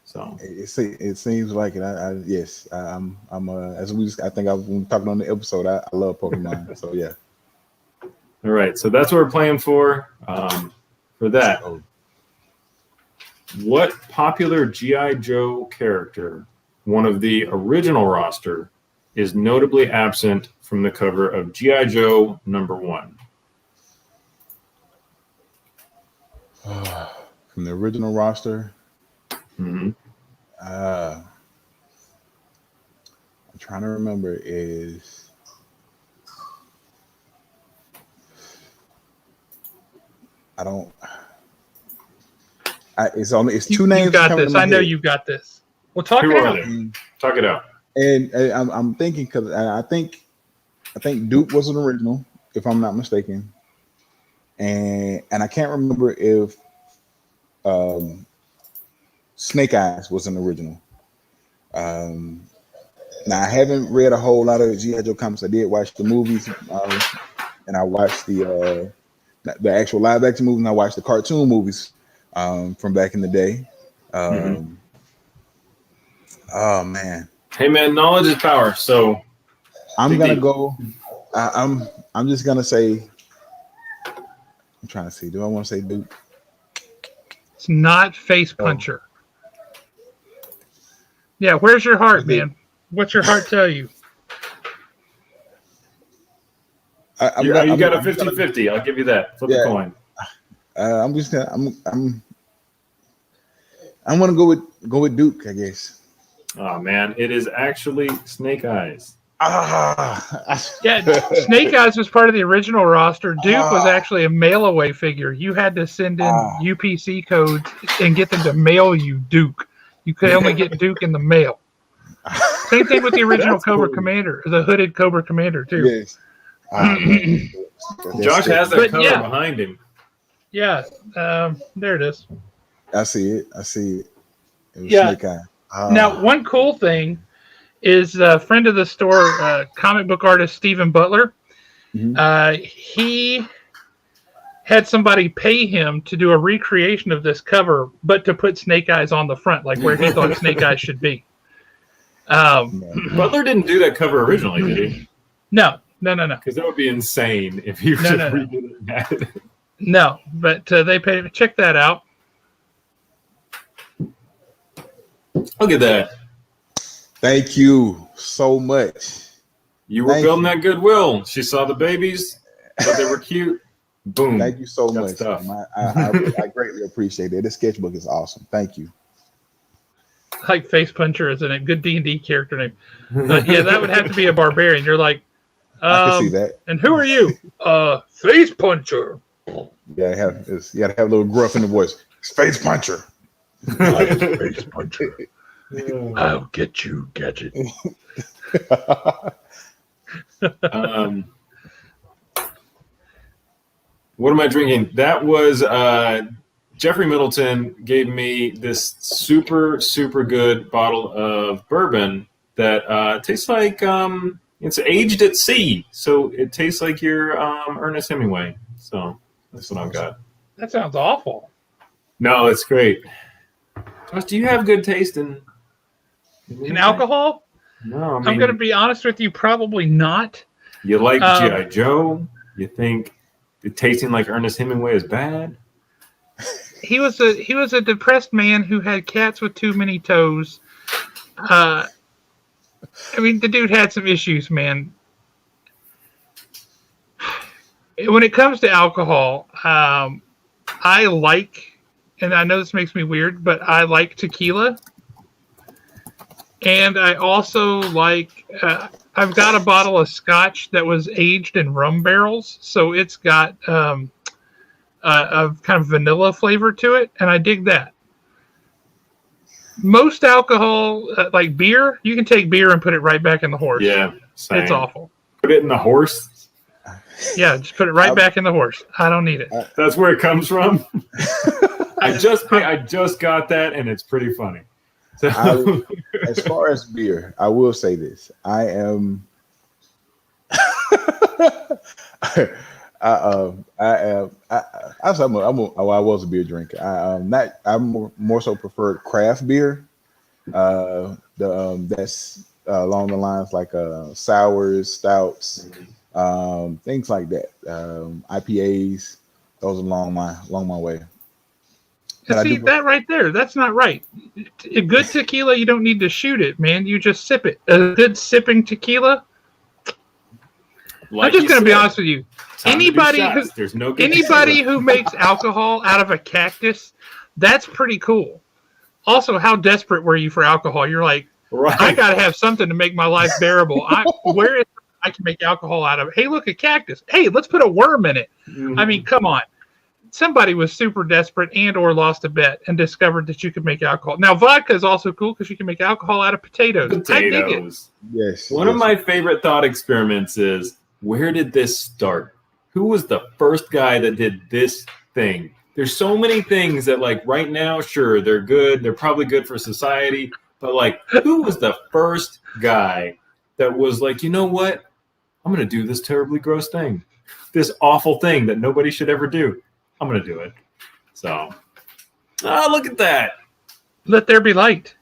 So It seems like it. Yes, I'm as we just, I think I was talking on the episode. I love Pokemon. So yeah. all right, so that's what we're playing for. For that, what popular G.I. Joe character, one of the original roster, is notably absent from the cover of G.I. Joe #1? From the original roster. Mm-hmm. I'm trying to remember. It's two names. You got coming this. to my I know head. you got this. Well, talk Who it are out. they? Talk it out. And I'm thinking because I think Duke was an original, if I'm not mistaken, and I can't remember if Snake Eyes was an original. Now I haven't read a whole lot of G.I. Joe comics. I did watch the movies, and I watched the actual live action movies, and I watched the cartoon movies from back in the day. Oh man. Hey man, knowledge is power. So I'm gonna go. I'm just gonna say. I'm trying to see. Do I want to say Duke? It's not Face Puncher. Yeah, where's your heart, man? What's your heart tell you? you got a 50-50. I'll give you that. Flip the coin. I'm just gonna. I'm gonna go with Duke, I guess. Oh man, it is actually Snake Eyes. Yeah, Snake Eyes was part of the original roster. Duke was actually a mail away figure. You had to send in UPC codes and get them to mail you Duke. You could only get Duke in the mail. Same thing with the original Cobra Commander, the hooded Cobra Commander too. Yes. Josh has that But cover yeah. behind him. Yeah, there it is. I see it. It was Yeah. Snake Eye. Now, one cool thing is a friend of the store, comic book artist Stephen Butler. He had somebody pay him to do a recreation of this cover, but to put Snake Eyes on the front, like where he thought Snake Eyes should be. Butler didn't do that cover originally, did he? No. Because that would be insane if he just redid it. No, but they paid. Check that out. Look at that. Thank you so much. You were building that goodwill. She saw the babies, but they were cute. Boom. Thank you so Got much. stuff. I greatly appreciate it. This sketchbook is awesome. Thank you. Like Face Puncher is a good D&D character name. But yeah, that would have to be a barbarian. You're like, I can see that. And who are you? Face Puncher. You gotta have a little gruff in the voice. It's Face Puncher. I am Face Puncher. I'll get you, Gadget. What am I drinking? That was Jeffrey Middleton gave me this super, super good bottle of bourbon that tastes like it's aged at sea. So it tastes like your Ernest Hemingway. So that's what I've got. That sounds awful. No, it's great. Josh, do you have good taste in alcohol? No, I mean, I'm going to be honest with you, probably not. You like G.I. Joe? You think tasting like Ernest Hemingway is bad? He was a depressed man who had cats with too many toes. I mean, the dude had some issues, man. When it comes to alcohol, I like, and I know this makes me weird, but I like tequila. And I also like, I've got a bottle of scotch that was aged in rum barrels. So it's got a kind of vanilla flavor to it. And I dig that. Most alcohol, like beer, you can take beer and put it right back in the horse. Yeah. Same. It's awful. Put it in the horse? Yeah, just put it right back in the horse. I don't need it. That's where it comes from? I just got that, and it's pretty funny. So. As far as beer, I will say this: I am, I was a beer drinker. I more so preferred craft beer. That's along the lines like sours, stouts, things like that. IPAs, those along my way. See, that right there, that's not right. A good tequila, you don't need to shoot it, man. You just sip it. A good sipping tequila. I'm just going to be honest with you. Anybody who makes alcohol out of a cactus, that's pretty cool. Also, how desperate were you for alcohol? You're like, right. I got to have something to make my life bearable. Where is I can make alcohol out of it? Hey, look, a cactus. Hey, let's put a worm in it. Mm-hmm. I mean, come on. Somebody was super desperate and or lost a bet and discovered that you could make alcohol. Now, vodka is also cool because you can make alcohol out of potatoes. I dig it. Yes. One of my favorite thought experiments is, where did this start? Who was the first guy that did this thing? There's so many things that, like, right now, sure, they're good. They're probably good for society. But, like, who was the first guy that was like, you know what? I'm going to do this terribly gross thing. This awful thing that nobody should ever do. I'm going to do it. So, look at that. Let there be light.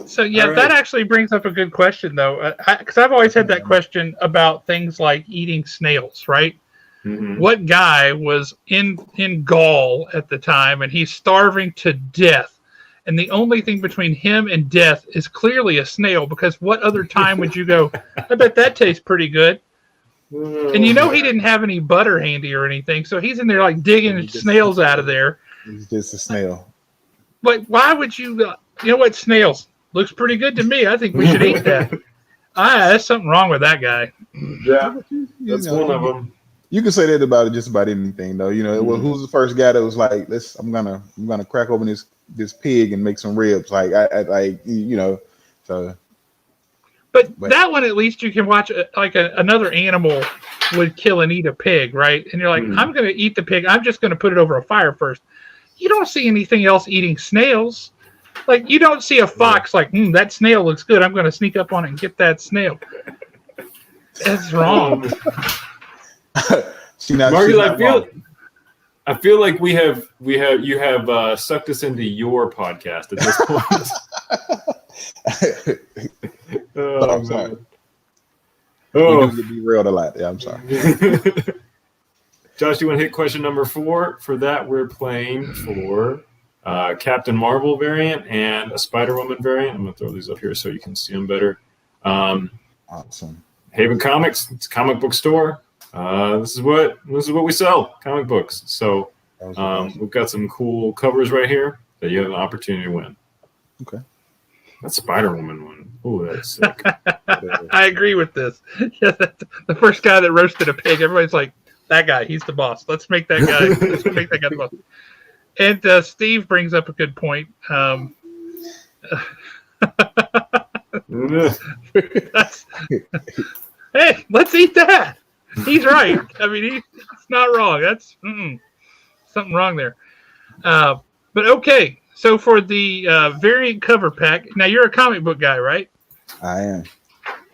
So, yeah, right. That actually brings up a good question, though. Because I've always had that question about things like eating snails, right? Mm-hmm. What guy was in Gaul at the time, and he's starving to death, and the only thing between him and death is clearly a snail, because what other time would you go, I bet that tastes pretty good? And you know he didn't have any butter handy or anything, so he's in there like digging snails out of there. He's just a snail. But why would you? You know what? Snails looks pretty good to me. I think we should eat that. There's something wrong with that guy. Yeah, that's one of them. You can say that about just about anything, though. You know, who's the first guy that was like, I'm gonna crack open this pig and make some ribs. Like I you know, so. But that one, at least you can watch another animal would kill and eat a pig, right? And you're like, I'm going to eat the pig. I'm just going to put it over a fire first. You don't see anything else eating snails. Like, you don't see a fox like, that snail looks good. I'm going to sneak up on it and get that snail. That's wrong. Marcus, I feel like you have sucked us into your podcast at this point. I'm sorry. You get derailed a lot. Yeah, I'm sorry. Josh, do you want to hit question number 4? For that, we're playing for Captain Marvel variant and a Spider-Woman variant. I'm going to throw these up here so you can see them better. Awesome. Haven Comics, it's a comic book store. This is what we sell, comic books. So we've got some cool covers right here that you have an opportunity to win. Okay. That Spider-Woman one. Oh, that's sick. I agree with this. Yeah, the first guy that roasted a pig, everybody's like, that guy, he's the boss. Let's make that guy the boss. And Steve brings up a good point. Hey, let's eat that. He's right. I mean, he's not wrong. That's something wrong there. But okay, so for the variant cover pack, now you're a comic book guy, right? I am.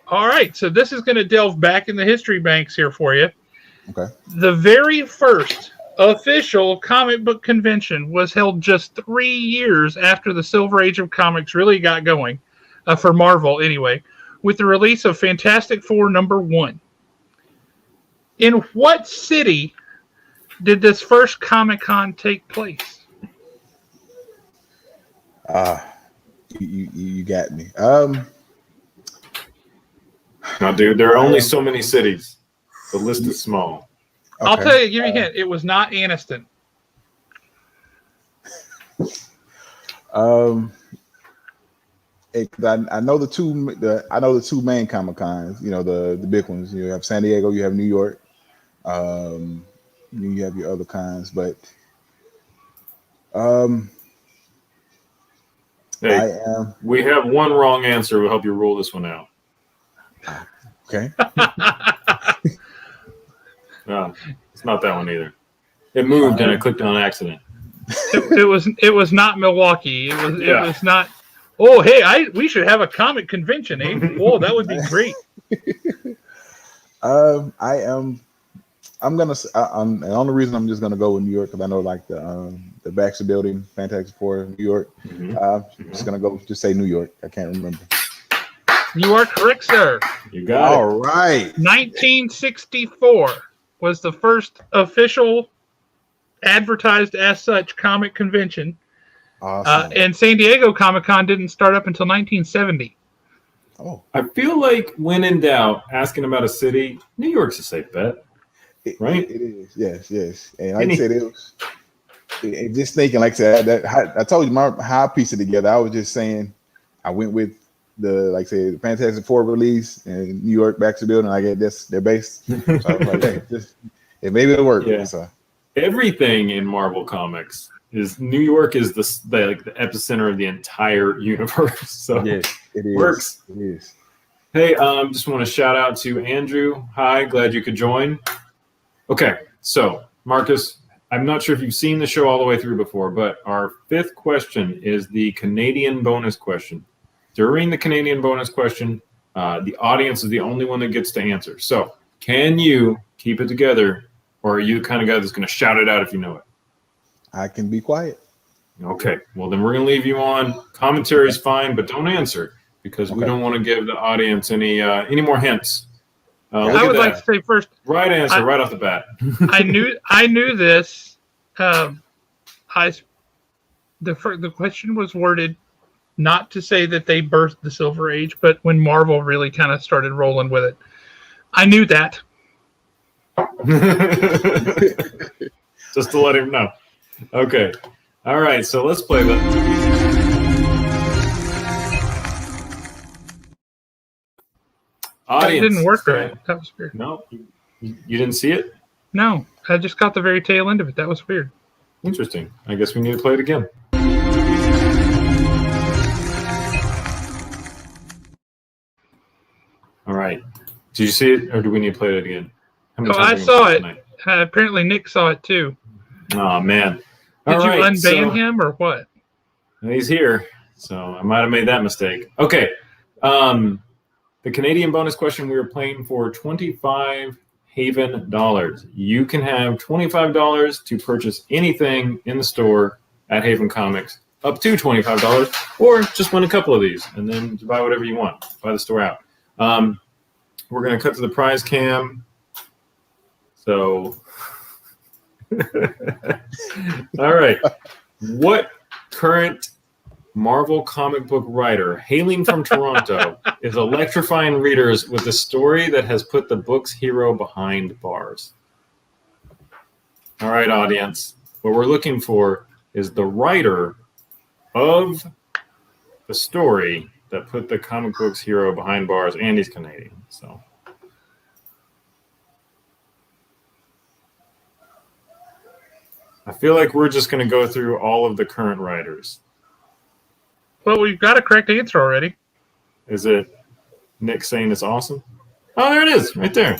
All right, so this is going to delve back in the history banks here for you. Okay. The very first official comic book convention was held just 3 years after the Silver Age of Comics really got going, for Marvel anyway, with the release of Fantastic Four #1. In what city did this first Comic-Con take place? You got me. Now, dude, there are only so many cities. The list is small. Okay. I'll tell you, give you a hint. It was not Anniston. I know the two main Comic Cons. You know the big ones. You have San Diego. You have New York. You have your other cons, but Hey, we have one wrong answer. We'll help you rule this one out. Okay. No, it's not that one either. It moved and I clicked on accident. It was not Milwaukee. It was not. Oh, hey, we should have a comic convention, eh? Oh, that would be great. I'm gonna. The only reason I'm just gonna go with New York because I know like the Baxter Building, Fantastic Four, New York. I'm just gonna go. Just say New York. I can't remember. You are correct, sir. You got All right. 1964 was the first official advertised as such comic convention. Awesome. And San Diego Comic-Con didn't start up until 1970. Oh, I feel like when in doubt, asking about a city, New York's a safe bet. Right? It is. Yes. And like I said, just thinking, like I said, I told you how I pieced it together. I was just saying, I went with the Fantastic Four release and New York Baxter Building. I get their base. So I was like, hey, maybe it'll work. Yeah. So. Everything in Marvel Comics is New York is the epicenter of the entire universe. So yes, it is. Works. It is. Hey, just want to shout out to Andrew. Hi, glad you could join. Okay, so Marcus, I'm not sure if you've seen the show all the way through before, but our 5th question is the Canadian bonus question. During the Canadian bonus question, the audience is the only one that gets to answer. So can you keep it together, or are you the kind of guy that's going to shout it out if you know it? I can be quiet. Okay, well then we're going to leave you on. Commentary is fine, but don't answer because we don't want to give the audience any more hints. I would like to say first, right answer right off the bat. I knew this. The question was worded not to say that they birthed the Silver Age, but when Marvel really kind of started rolling with it. I knew that. Just to let him know. Okay. All right, so let's play that. Audience. That didn't work right. That was weird. No, you didn't see it? No, I just got the very tail end of it. That was weird. Interesting. I guess we need to play it again. All right. Did you see it, or do we need to play it again? I saw it. Apparently, Nick saw it too. Oh, man. Did you unban him or what? He's here, so I might have made that mistake. Okay. The Canadian bonus question, we were playing for 25 Haven dollars. You can have $25 to purchase anything in the store at Haven Comics, up to $25, or just win a couple of these and then buy whatever you want. Buy the store out. We're going to cut to the prize cam. So, all right. What current Marvel comic book writer hailing from Toronto is electrifying readers with a story that has put the book's hero behind bars. All right, audience. What we're looking for is the writer of the story that put the comic book's hero behind bars, and he's Canadian. So, I feel like we're just going to go through all of the current writers. Well, we've got a correct answer already. Is it Nick saying it's awesome? Oh, there it is, right there.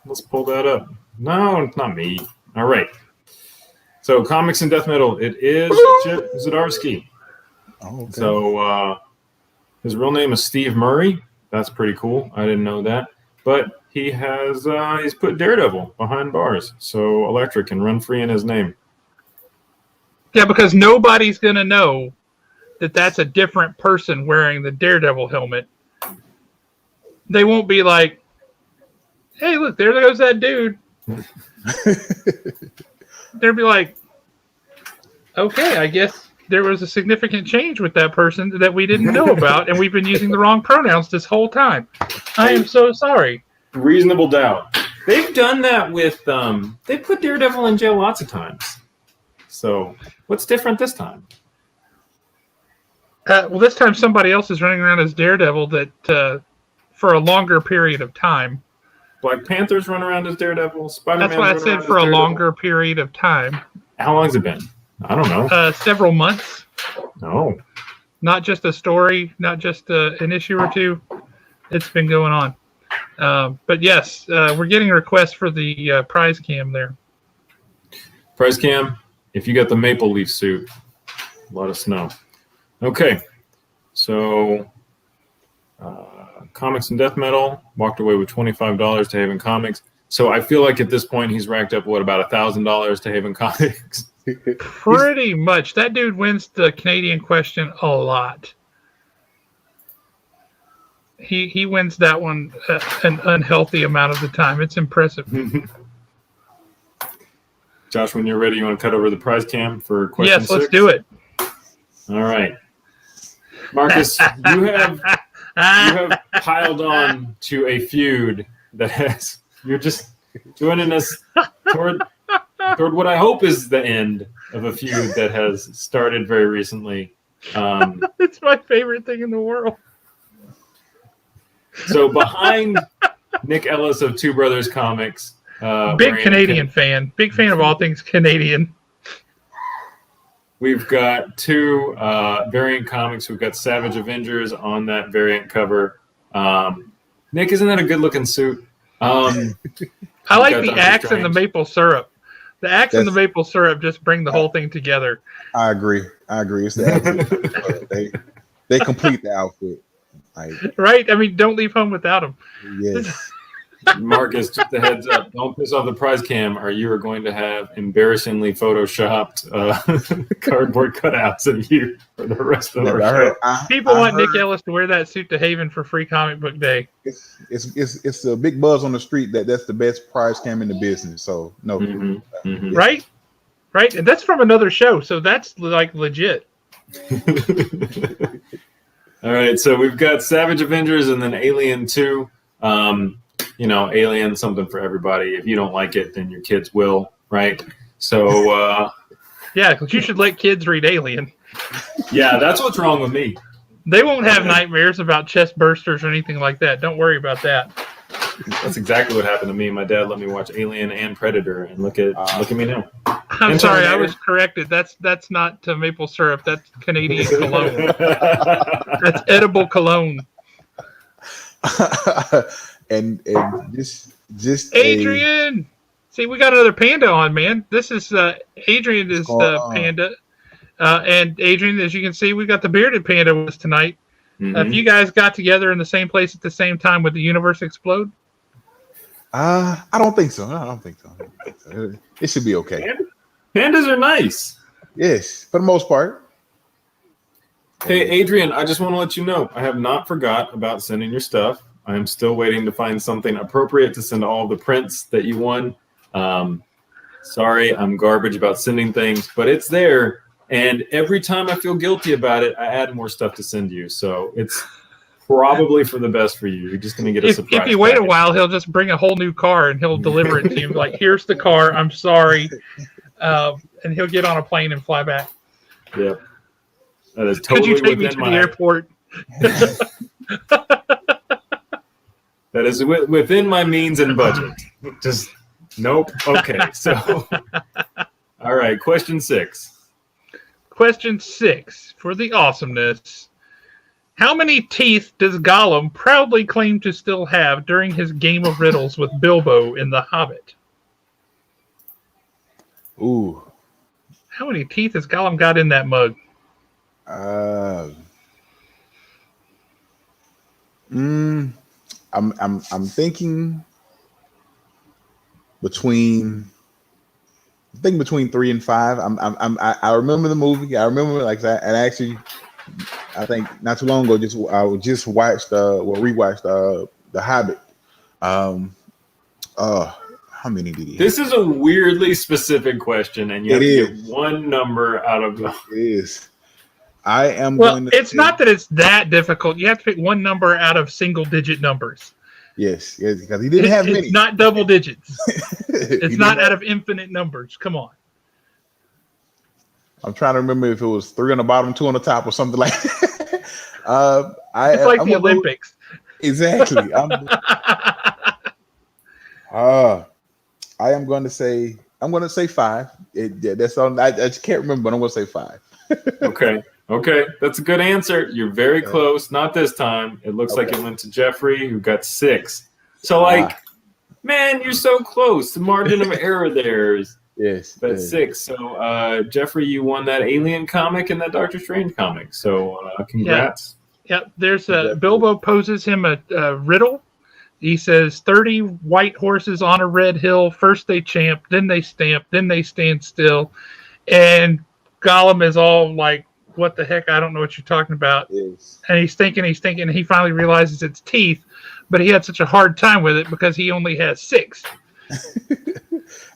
Let's pull that up. No, it's not me. All right. So, comics and death metal. It is Chip Zdarsky. Oh, okay. So, his real name is Steve Murray. That's pretty cool. I didn't know that. But he has he's put Daredevil behind bars. So, Electric can run free in his name. Yeah, because nobody's going to know that that's a different person wearing the Daredevil helmet. They won't be like, hey, look, there goes that dude. They'll be like, okay, I guess there was a significant change with that person that we didn't know about, and we've been using the wrong pronouns this whole time. I am so sorry. Reasonable doubt. They've done that with, they put Daredevil in jail lots of times. So, what's different this time? Well, this time somebody else is running around as Daredevil that for a longer period of time. Black Panther's run around as Daredevil. Spider-Man. That's why I said for a longer period of time. How long has it been? I don't know. Several months. No. Not just a story, not just an issue or two. It's been going on. But yes, we're getting requests for the prize cam there. Prize cam, if you got the Maple Leaf suit, let us know. Okay. So, Comics and Death Metal walked away with $25 to Haven Comics. So I feel like at this point he's racked up about $1,000 to Haven Comics. Pretty much. That dude wins the Canadian question a lot. He wins that one an unhealthy amount of the time. It's impressive. Josh, when you're ready, you want to cut over the prize cam for question 6? Yes, let's do it. All right. Marcus, you have piled on to a feud that has, you're just joining us toward what I hope is the end of a feud that has started very recently. It's my favorite thing in the world. So behind Nick Ellis of Two Brothers Comics. Big Canadian fan. Big fan of all things Canadian. We've got two variant comics. We've got Savage Avengers on that variant cover. Nick, isn't that a good-looking suit? I like the axe and the maple syrup. The axe and the maple syrup just bring the whole thing together. I agree. It's the outfit. they complete the outfit. Right? I mean, don't leave home without them. Yes. Marcus, just a heads up. Don't piss off the prize cam, or you are going to have embarrassingly photoshopped cardboard cutouts of you for the rest of our show. People want Nick Ellis to wear that suit to Haven for free comic book day. It's a big buzz on the street that's the best prize cam in the business. So no, Right, and that's from another show, so that's like legit. All right, so we've got Savage Avengers and then Alien 2. Alien, something for everybody. If you don't like it, then your kids will, right? So, yeah, because you should let kids read Alien. Yeah, that's what's wrong with me. They won't have nightmares about chest bursters or anything like that. Don't worry about that. That's exactly what happened to me. My dad let me watch Alien and Predator, and look at me now. I'm sorry, I was corrected. That's not maple syrup. That's Canadian cologne. That's edible cologne. and just Adrian. See, we got another panda on, man. This is Adrian is the panda, and Adrian, as you can see, we got the bearded panda with us tonight. If you guys got together in the same place at the same time, would the universe explode? I don't think so. It should be okay. Pandas are nice. Yes, for the most part. Hey, Adrian, I just want to let you know, I have not forgot about sending your stuff. I am still waiting to find something appropriate to send all the prints that you won. Sorry, I'm garbage about sending things, but it's there. And every time I feel guilty about it, I add more stuff to send you. So it's probably for the best for you. You're just going to get a surprise. If you wait a package. while, he'll just bring a whole new car and he'll deliver it to you. Like, here's the car. I'm sorry. And he'll get on a plane and fly back. Yep. That is Could totally you take me within to the airport? That is within my means and budget. Just nope. Okay. So, all right. Question 6. Question 6 for the awesomeness. How many teeth does Gollum proudly claim to still have during his game of riddles with Bilbo in The Hobbit? Ooh. How many teeth has Gollum got in that mug? I'm thinking between 3 and 5. I remember the movie. I remember like that, and actually, I think not too long ago, I rewatched The Hobbit. How many did he have? This is a weirdly specific question, and you have to get one number out of the. It is. I am. Well, it's not that it's that difficult. You have to pick one number out of single-digit numbers. Yes, because he didn't have many. It's not double digits. It's not out of infinite numbers. Come on. I'm trying to remember if it was 3 on the bottom, 2 on the top, or something like that. It's like the Olympics. Exactly. I am going to say 5. That's all. I just can't remember, but I'm going to say 5. Okay, that's a good answer. You're very close. Not this time. It looks like it went to Jeffrey, who got 6. So, man, you're so close. The margin of error there is 6. So, Jeffrey, you won that Alien comic and that Doctor Strange comic. So, congrats. Yeah. There's Bilbo poses him a riddle. He says 30 white horses on a red hill. First they champ, then they stamp, then they stand still. And Gollum is all like, what the heck? I don't know what you're talking about. Yes. And he's thinking, and he finally realizes it's teeth, but he had such a hard time with it because he only has 6.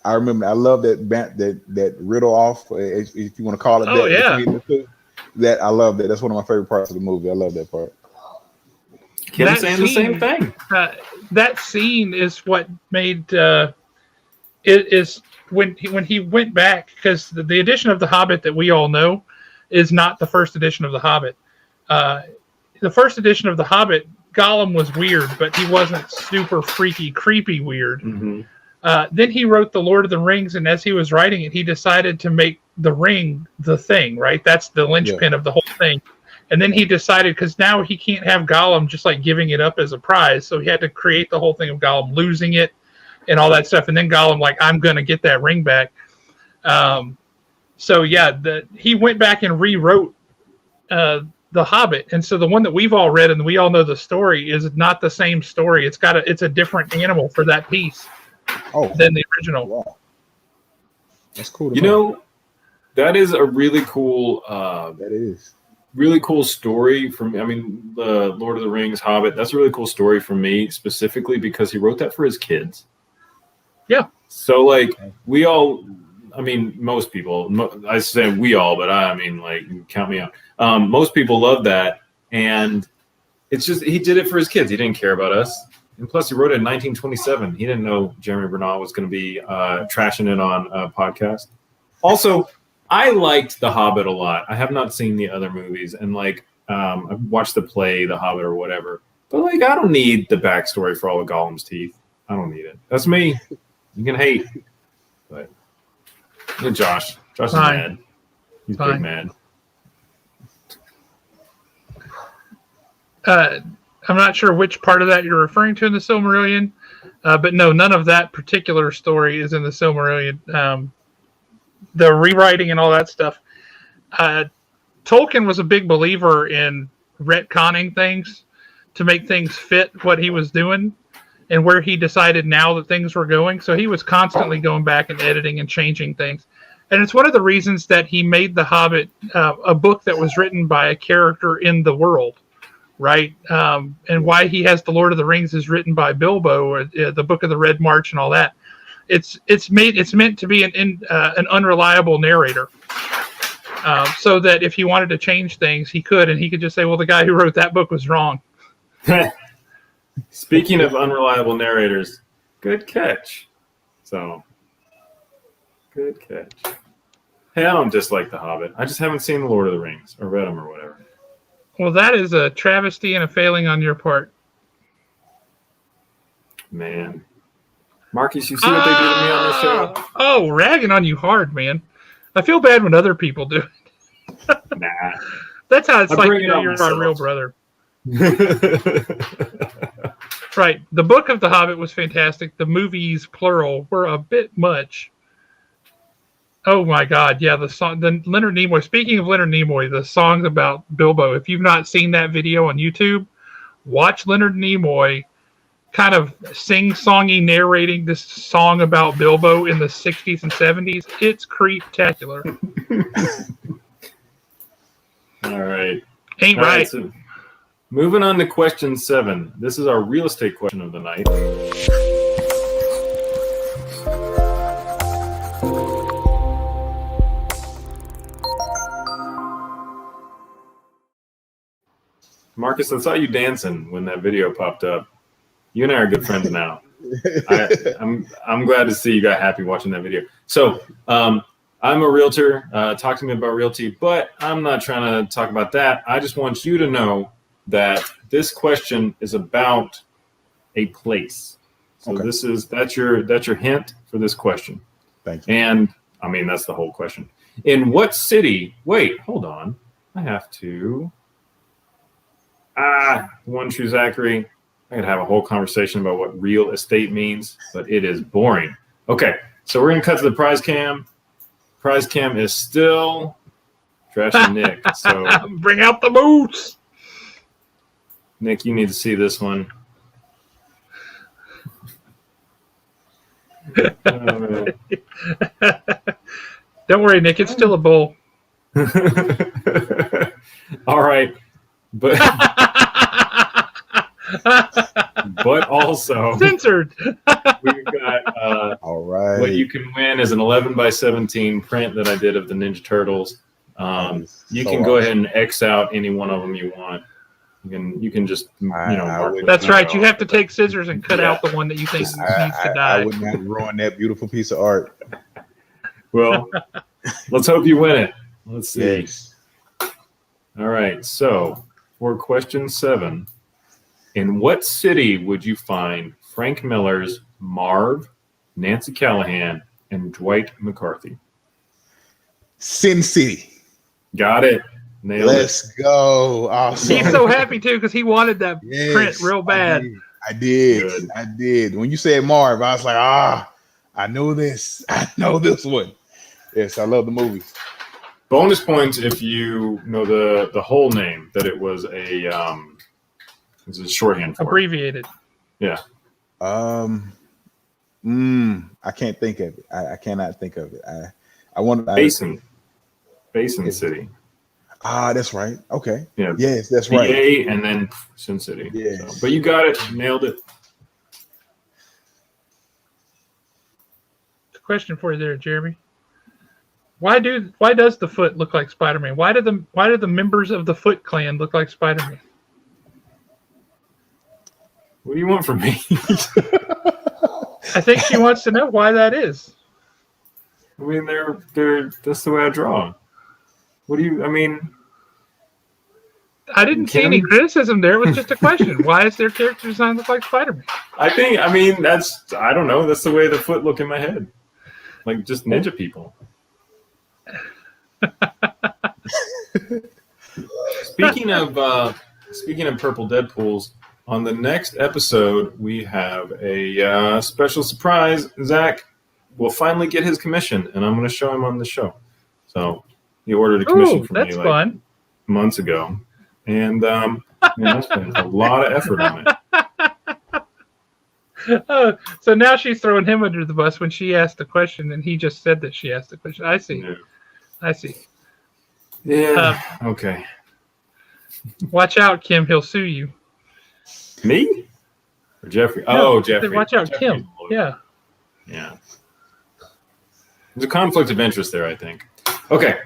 I remember. I love that riddle off, if you want to call it that. Oh, yeah. That I love that. That's one of my favorite parts of the movie. I love that part. Kim's saying the same thing. That scene is what made it is when he went back, because the edition of The Hobbit that we all know is not the first edition of The Hobbit. The first edition of The Hobbit, Gollum was weird, but he wasn't super freaky, creepy weird. Mm-hmm. Then he wrote The Lord of the Rings, and as he was writing it, he decided to make the ring the thing, right? That's the linchpin of the whole thing. And then he decided, because now he can't have Gollum just like giving it up as a prize, so he had to create the whole thing of Gollum losing it and all that stuff. And then Gollum, like, I'm going to get that ring back. So yeah, he went back and rewrote The Hobbit, and so the one that we've all read and we all know the story is not the same story. It's a different animal for that piece than the original. Wow. That's cool. You know, that is a really cool. That is really cool story from. I mean, the Lord of the Rings, Hobbit. That's a really cool story for me specifically because he wrote that for his kids. Yeah. So like we all. I mean, most people, I say we all, but I mean, like, count me out. Most people love that. And it's just, he did it for his kids. He didn't care about us. And plus, he wrote it in 1927. He didn't know Jeremy Bernal was going to be trashing it on a podcast. Also, I liked The Hobbit a lot. I have not seen the other movies. And, like, I've watched the play, The Hobbit or whatever. But, like, I don't need the backstory for all of Gollum's teeth. I don't need it. That's me. You can hate. But. Josh is mad. He's big mad. I'm not sure which part of that you're referring to in the Silmarillion, but no, none of that particular story is in the Silmarillion. The rewriting and all that stuff. Tolkien was a big believer in retconning things to make things fit what he was doing and where he decided now that things were going. So he was constantly going back and editing and changing things. And it's one of the reasons that he made The Hobbit a book that was written by a character in the world, right? And why he has The Lord of the Rings is written by Bilbo, or the Book of the Red March and all that. It's meant to be an unreliable narrator. so that if he wanted to change things, he could, and he could just say, "Well, the guy who wrote that book was wrong." Speaking of unreliable narrators, good catch. So, good catch. Hey, I don't dislike The Hobbit. I just haven't seen The Lord of the Rings or read them or whatever. Well, that is a travesty and a failing on your part. Man. Marcus, you see what they do to me on this show? Oh, ragging on you hard, man. I feel bad when other people do it. Nah. That's how it's I'm like bringing it on you're myself. our real brother. Right. The book of The Hobbit was fantastic. The movies, plural, were a bit much. Oh my God! Yeah, the song. Then Leonard Nimoy. Speaking of Leonard Nimoy, the songs about Bilbo. If you've not seen that video on YouTube, watch Leonard Nimoy kind of sing-songy narrating this song about Bilbo in the 60s and 70s. It's creeptacular. All right. Ain't All right. So moving on to question 7. This is our real estate question of the night. Marcus, I saw you dancing when that video popped up. You and I are good friends now. I'm glad to see you got happy watching that video. So I'm a realtor. Talk to me about realty, but I'm not trying to talk about that. I just want you to know that this question is about a place. So Okay. that's your hint for this question. Thank you. And I mean, that's the whole question. In what city? Wait, hold on. I have to. One true Zachary. I could have a whole conversation about what real estate means, but it is boring. Okay, so we're gonna cut to the prize cam. Prize cam is still Trash and Nick. So Bring out the boots. Nick, you need to see this one. Don't worry, Nick. It's still a bull. All right, but also Censored. we've got All right. what you can win is an 11x17 print that I did of the Ninja Turtles. You can go ahead and X out any one of them you want. You can just mark it. That's right. You have to take scissors and cut out the one that you think needs to die. I would not ruin that beautiful piece of art. Well, let's hope you win it. Let's see. Yes. All right. So for question 7, in what city would you find Frank Miller's Marv, Nancy Callahan, and Dwight McCarthy? Sin City. Got it. Nailed Let's go. Awesome. He's so happy too because he wanted that print real bad. I did. Good. I did. When you said Marv, I was like, I know this. I know this one. Yes, I love the movies. Bonus points if you know the whole name, that it was a shorthand for it. Abbreviated. Yeah. I can't think of it. I cannot think of it. I want Basin City. That's right. Okay. Yeah. Yes, that's PA right. and then Sin City. Yes. So, but you got it. Nailed it. Question for you there, Jeremy. Why does the Foot look like Spider-Man? Why do the members of the Foot Clan look like Spider-Man? What do you want from me? I think she wants to know why that is. I mean, they're that's the way I draw. What do you? I mean, I didn't see any criticism there. It was just a question. Why does their character design look like Spider-Man? I don't know. That's the way the Foot look in my head, like just ninja people. Speaking of purple Deadpools, on the next episode we have a special surprise. Zach will finally get his commission, and I'm going to show him on the show. So he ordered a commission from me like months ago, and I spent a lot of effort on it. So now she's throwing him under the bus when she asked the question, and he just said that she asked the question. I see. Yeah. I see. Yeah. Okay. Watch out, Kim. He'll sue you. Me? Or Jeffrey? No, Jeffrey. Watch out, Jeffrey. Kim. Yeah. Yeah. There's a conflict of interest there, I think. Okay.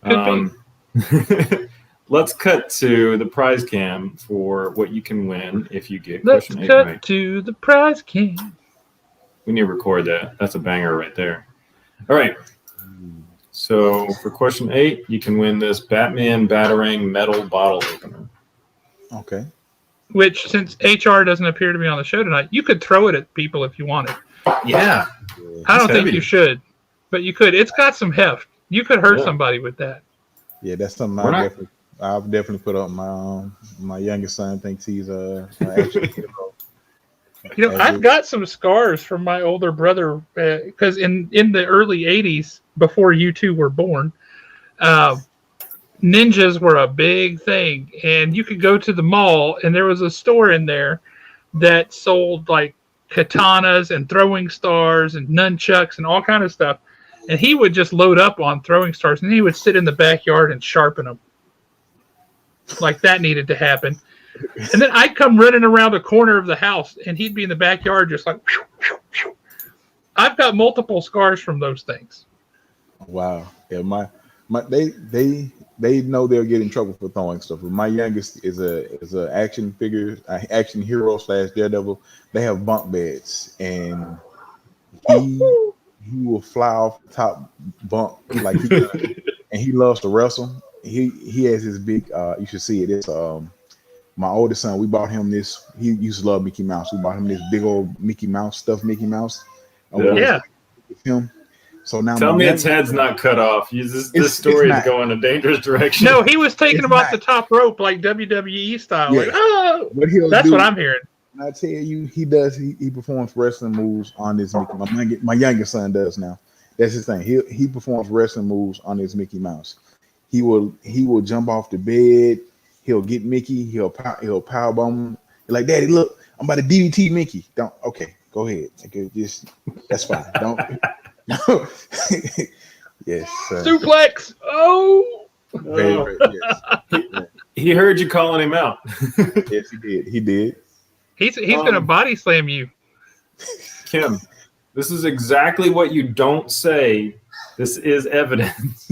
Could be. Let's cut to the prize cam for what you can win if you get Let's question 8 cut right. to the prize king. We need to record that. That's a banger right there. All right. So for question 8, you can win this Batman Batarang metal bottle opener. Okay. Which, since HR doesn't appear to be on the show tonight, you could throw it at people if you wanted. Yeah. I don't It's think heavy. you should, but you could. It's got some heft. You could hurt somebody with that. Yeah, that's something I've definitely put up. My youngest son thinks he's an action hero. You know, I've got some scars from my older brother because in the early '80s, before you two were born, ninjas were a big thing, and you could go to the mall, and there was a store in there that sold like katanas and throwing stars and nunchucks and all kind of stuff. And he would just load up on throwing stars, and he would sit in the backyard and sharpen them. Like that needed to happen. And then I'd come running around the corner of the house, and he'd be in the backyard just like, whew, whew, whew. I've got multiple scars from those things. Wow. Yeah, they know they'll get in trouble for throwing stuff. But my youngest is a action figure, action hero / Daredevil. They have bunk beds, and he will fly off the top bunk like he does. And he loves to wrestle. He has his big you should see it. It's my oldest son, we bought him this. He used to love Mickey Mouse. We bought him this big old Mickey Mouse, stuffed Mickey Mouse. Yeah. Him. So now Tell me its head's not cut off. This story is going a dangerous direction. No, he was taking him off the top rope like WWE style. Yeah. Like, oh, that's what I'm hearing. I tell you, he performs wrestling moves on this Mickey. My youngest son does now. That's his thing. He performs wrestling moves on his Mickey Mouse. He will jump off the bed. He'll get Mickey. He'll powerbomb him. Like, Daddy, look, I'm about to DDT Mickey. Don't. Okay, go ahead. Okay, that's fine. Don't. Yes. Suplex. Oh. Very, yes. He heard you calling him out. Yes, he did. He did. He's gonna body slam you. Kim, this is exactly what you don't say. This is evidence.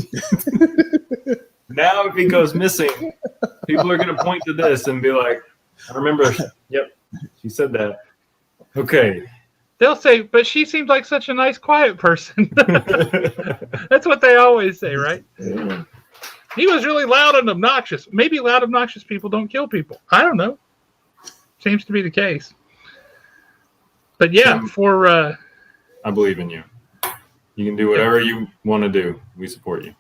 Now, if he goes missing, people are going to point to this and be like, I remember, yep, she said that. Okay. They'll say, but she seems like such a nice, quiet person. That's what they always say, right? Yeah. He was really loud and obnoxious. Maybe loud, obnoxious people don't kill people. I don't know. Seems to be the case. But yeah, I believe in you. You can do whatever you want to do. We support you.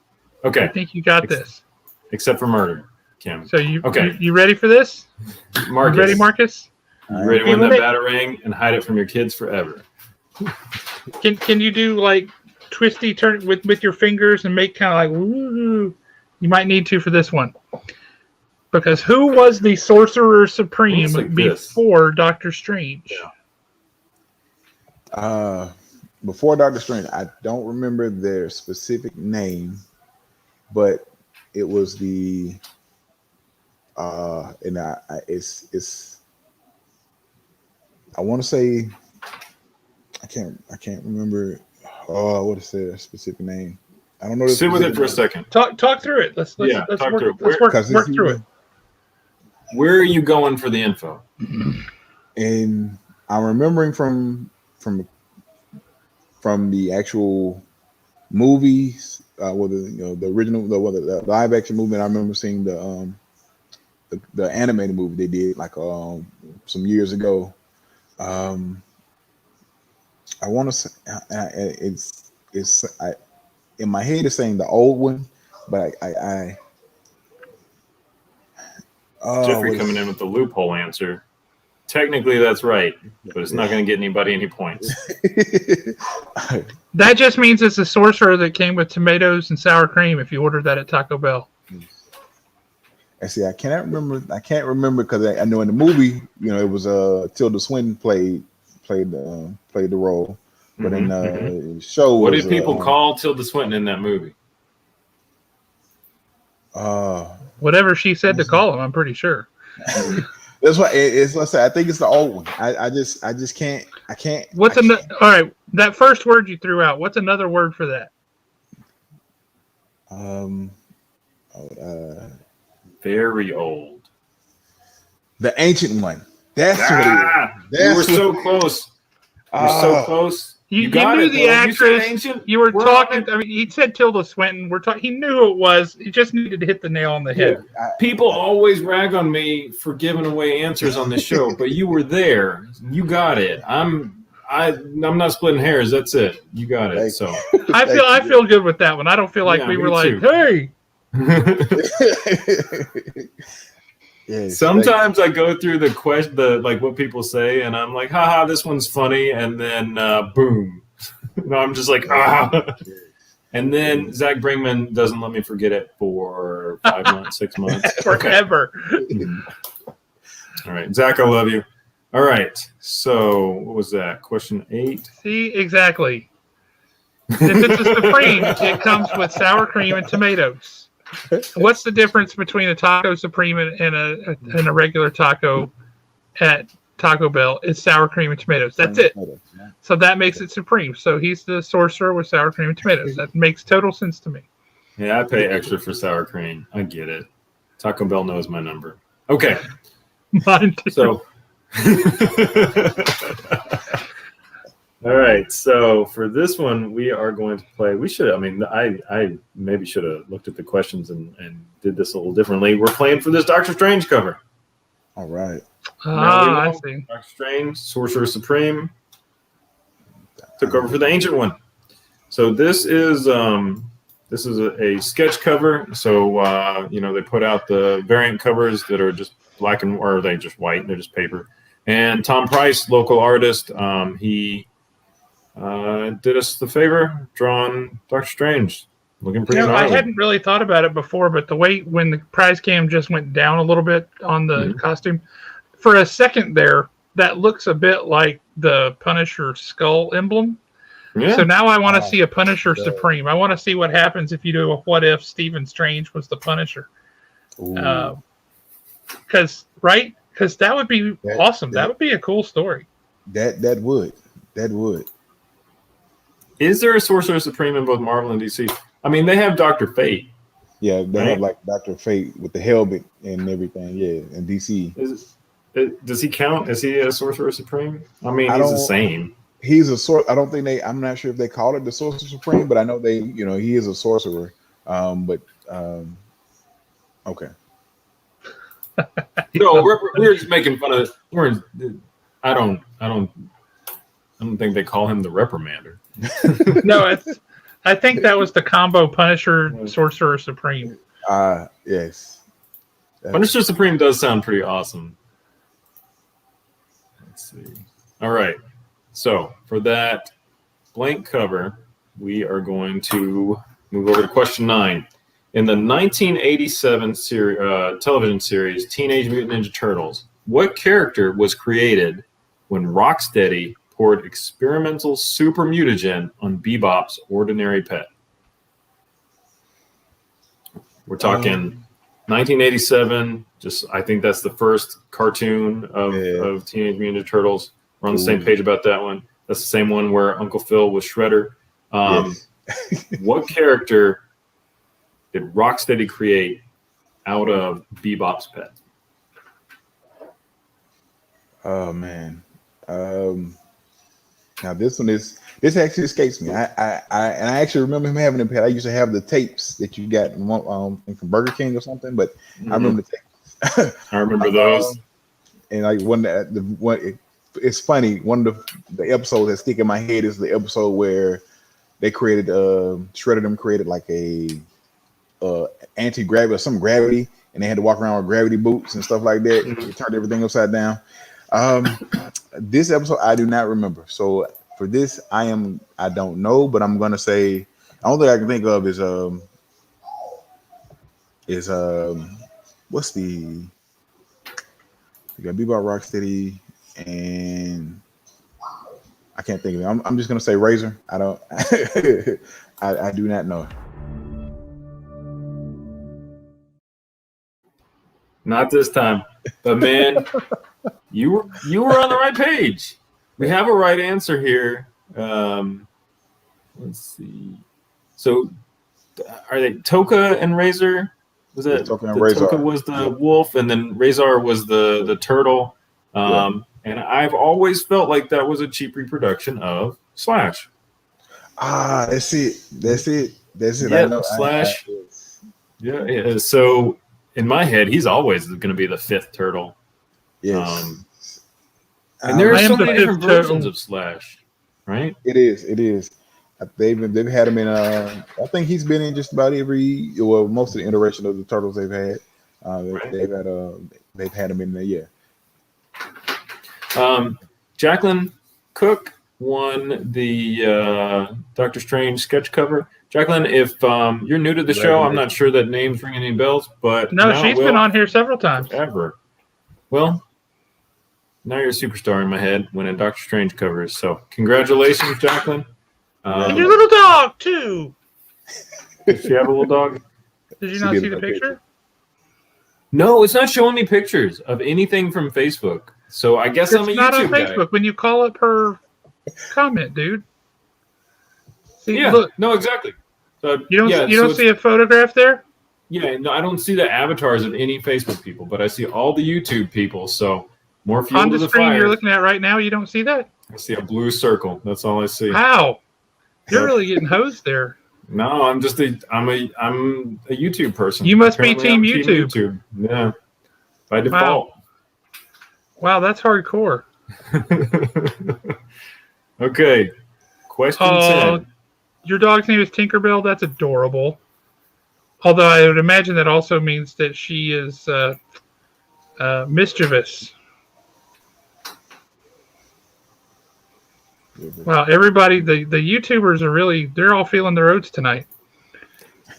Okay. I think you got this. Except for murder, Kim. So you ready for this? Marcus. You ready, Marcus? You ready to win that Batarang and hide it from your kids forever? Can you do like twisty turn with your fingers and make kind of like woo? You might need to for this one. Because who was the Sorcerer Supreme before Doctor Strange? Yeah. Before Doctor Strange, I don't remember their specific name, but it was the it's I want to say I can't remember what is their specific name. I don't know. Sit with it for a second. Talk through it. Let's work through it. Where are you going for the info? And I'm remembering from the actual movies, the original, the live action movie. I remember seeing the animated movie they did like some years ago. I want to say it's in my head is saying the old one, but Jeffrey coming in with the loophole answer. Technically, that's right, but it's not going to get anybody any points. That just means it's a sorcerer that came with tomatoes and sour cream if you ordered that at Taco Bell. I see. I can't remember because I know in the movie, it was Tilda Swinton played the role, but in the show, what did people call Tilda Swinton in that movie? Whatever she said to call him, I'm pretty sure. That's why let's say I think it's the old one. I just can't. I can't. All right, that first word you threw out. What's another word for that? Very old. The Ancient One. That's what it is. You were so close. You're so close. You got knew it, the though. actress. You, You were We're talking. I mean, he said Tilda Swinton. He knew who it was. He just needed to hit the nail on the head. People always rag on me for giving away answers on this show, but you were there. You got it. I'm not splitting hairs. That's it. You got it. So I feel good with that one. I don't feel like we were like, hey. Yes, sometimes I go through the question, like what people say, and I'm like, haha, this one's funny, and then boom. No, I'm just like, ah. And then Zach Brinkman doesn't let me forget it for 5 months, 6 months. Forever. All right, Zach, I love you. All right, so what was that? Question 8? See, exactly. If it's a Supreme, it comes with sour cream and tomatoes. What's the difference between a taco Supreme and a regular taco at Taco Bell? It's sour cream and tomatoes. That's it. So that makes it Supreme. So he's the sorcerer with sour cream and tomatoes. That makes total sense to me. Yeah, I pay extra for sour cream. I get it. Taco Bell knows my number. Okay. Mine too. So all right, so for this one, we are going to play. I maybe should have looked at the questions and did this a little differently. We're playing for this Doctor Strange cover. All right. I see. Doctor Strange, Sorcerer Supreme, took over for the Ancient One. So this is a sketch cover. So they put out the variant covers that are just black or are they just white? They're just paper. And Tom Price, local artist, he did us the favor, drawn Doctor Strange, looking pretty gnarly. I hadn't really thought about it before, but the way when the prize cam just went down a little bit on the costume, for a second there, that looks a bit like the Punisher skull emblem. Yeah. So now I want to see a Punisher Supreme. I want to see what happens if you do a what if Stephen Strange was the Punisher. Because that would be awesome. That would be a cool story. That would. Is there a Sorcerer Supreme in both Marvel and DC? I mean, they have Dr. Fate. Yeah, they have like Dr. Fate with the helmet and everything. Yeah, and DC. Does he count? Is he a Sorcerer Supreme? I mean, he's the same. He's a sort. I don't think I'm not sure if they call it the Sorcerer Supreme, but I know he is a sorcerer. Okay. No, we're just making fun of. I don't think they call him the Reprimander. No, I think that was the combo Punisher Sorcerer Supreme. Yes. Punisher Supreme does sound pretty awesome. Let's see. All right. So for that blank cover, we are going to move over to question 9. In the 1987 television series Teenage Mutant Ninja Turtles, what character was created when Rocksteady poured experimental super mutagen on Bebop's ordinary pet? We're talking 1987. I think that's the first cartoon of Teenage Mutant Ninja Turtles. We're on the same page about that one. That's the same one where Uncle Phil was Shredder. What character did Rocksteady create out of Bebop's pet? Oh man. Now this actually escapes me. I actually remember him having a pet. I used to have the tapes that you got from Burger King or something, but I remember the tapes. I remember those. And like it's funny. One of the episodes that stick in my head is the episode where they created Shredder them created like a anti-gravity or some gravity, and they had to walk around with gravity boots and stuff like that. They turned everything upside down. This episode I do not remember. So for this, I don't know, but I'm gonna say the only thing I can think of is what's you got Bebop, Rocksteady, and I can't think of it. I'm just gonna say Razor. I don't. I do not know. Not this time, but man, you were on the right page. We have a right answer here. Let's see. So, are they Toka and Razor? was it Toka and the Razor. Toka was the wolf, and then Razor was the turtle. And I've always felt like that was a cheap reproduction of Slash. That's it. Yeah, I know. Slash. Yeah. So in my head, he's always going to be the fifth turtle. Yes. And there are I am so the many fifth different versions turtle. of Slash, right? It is. They've had him in. I think he's been in just about most of the iteration of the turtles they've had. They've had him in there. Yeah. Jacqueline Cook won the Doctor Strange sketch cover. Jacqueline, if you're new to the show, I'm not sure that names ring any bells, but No, she's been on here several times. Ever. Well, now you're a superstar in my head winning Doctor Strange covers. So congratulations, Jacqueline. And your little dog too. Does she have a little dog? Did you not see the picture? No, it's not showing me pictures of anything from Facebook. So I guess I'm a YouTube guy. It's not on Facebook when you call up her comment, dude. See, yeah, look. No, exactly. So, you don't see a photograph there? Yeah, no, I don't see the avatars of any Facebook people, but I see all the YouTube people. So more fuel on to the the screen fire. you're looking at right now. You don't see that? I see a blue circle. That's all I see. Wow, you're really getting hosed there. No, I'm a YouTube person. You must Apparently be I'm Team YouTube. Yeah, by default. Wow, that's hardcore. Okay, question 10. Your dog's name is Tinkerbell. That's adorable. Although I would imagine that also means that she is mischievous. Wow, everybody, the YouTubers are they're all feeling their oats tonight.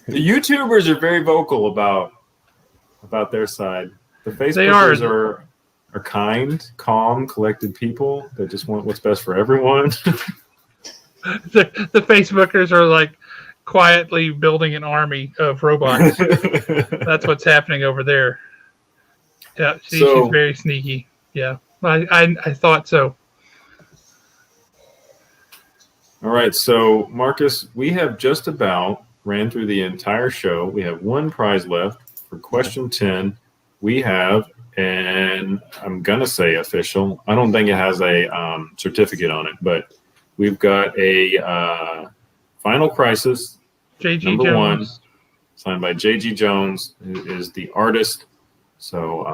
The YouTubers are very vocal about their side. The Facebookers are kind, calm, collected people that just want what's best for everyone. The Facebookers are like quietly building an army of robots. That's what's happening over there. Yeah, she's very sneaky. Yeah, I thought so. All right, so Marcus, we have just about ran through the entire show. We have one prize left for question 10. We have, and I'm gonna say official. I don't think it has a certificate on it, but we've got a Final Crisis J.G. Jones. 1, signed by J.G. Jones, who is the artist. So,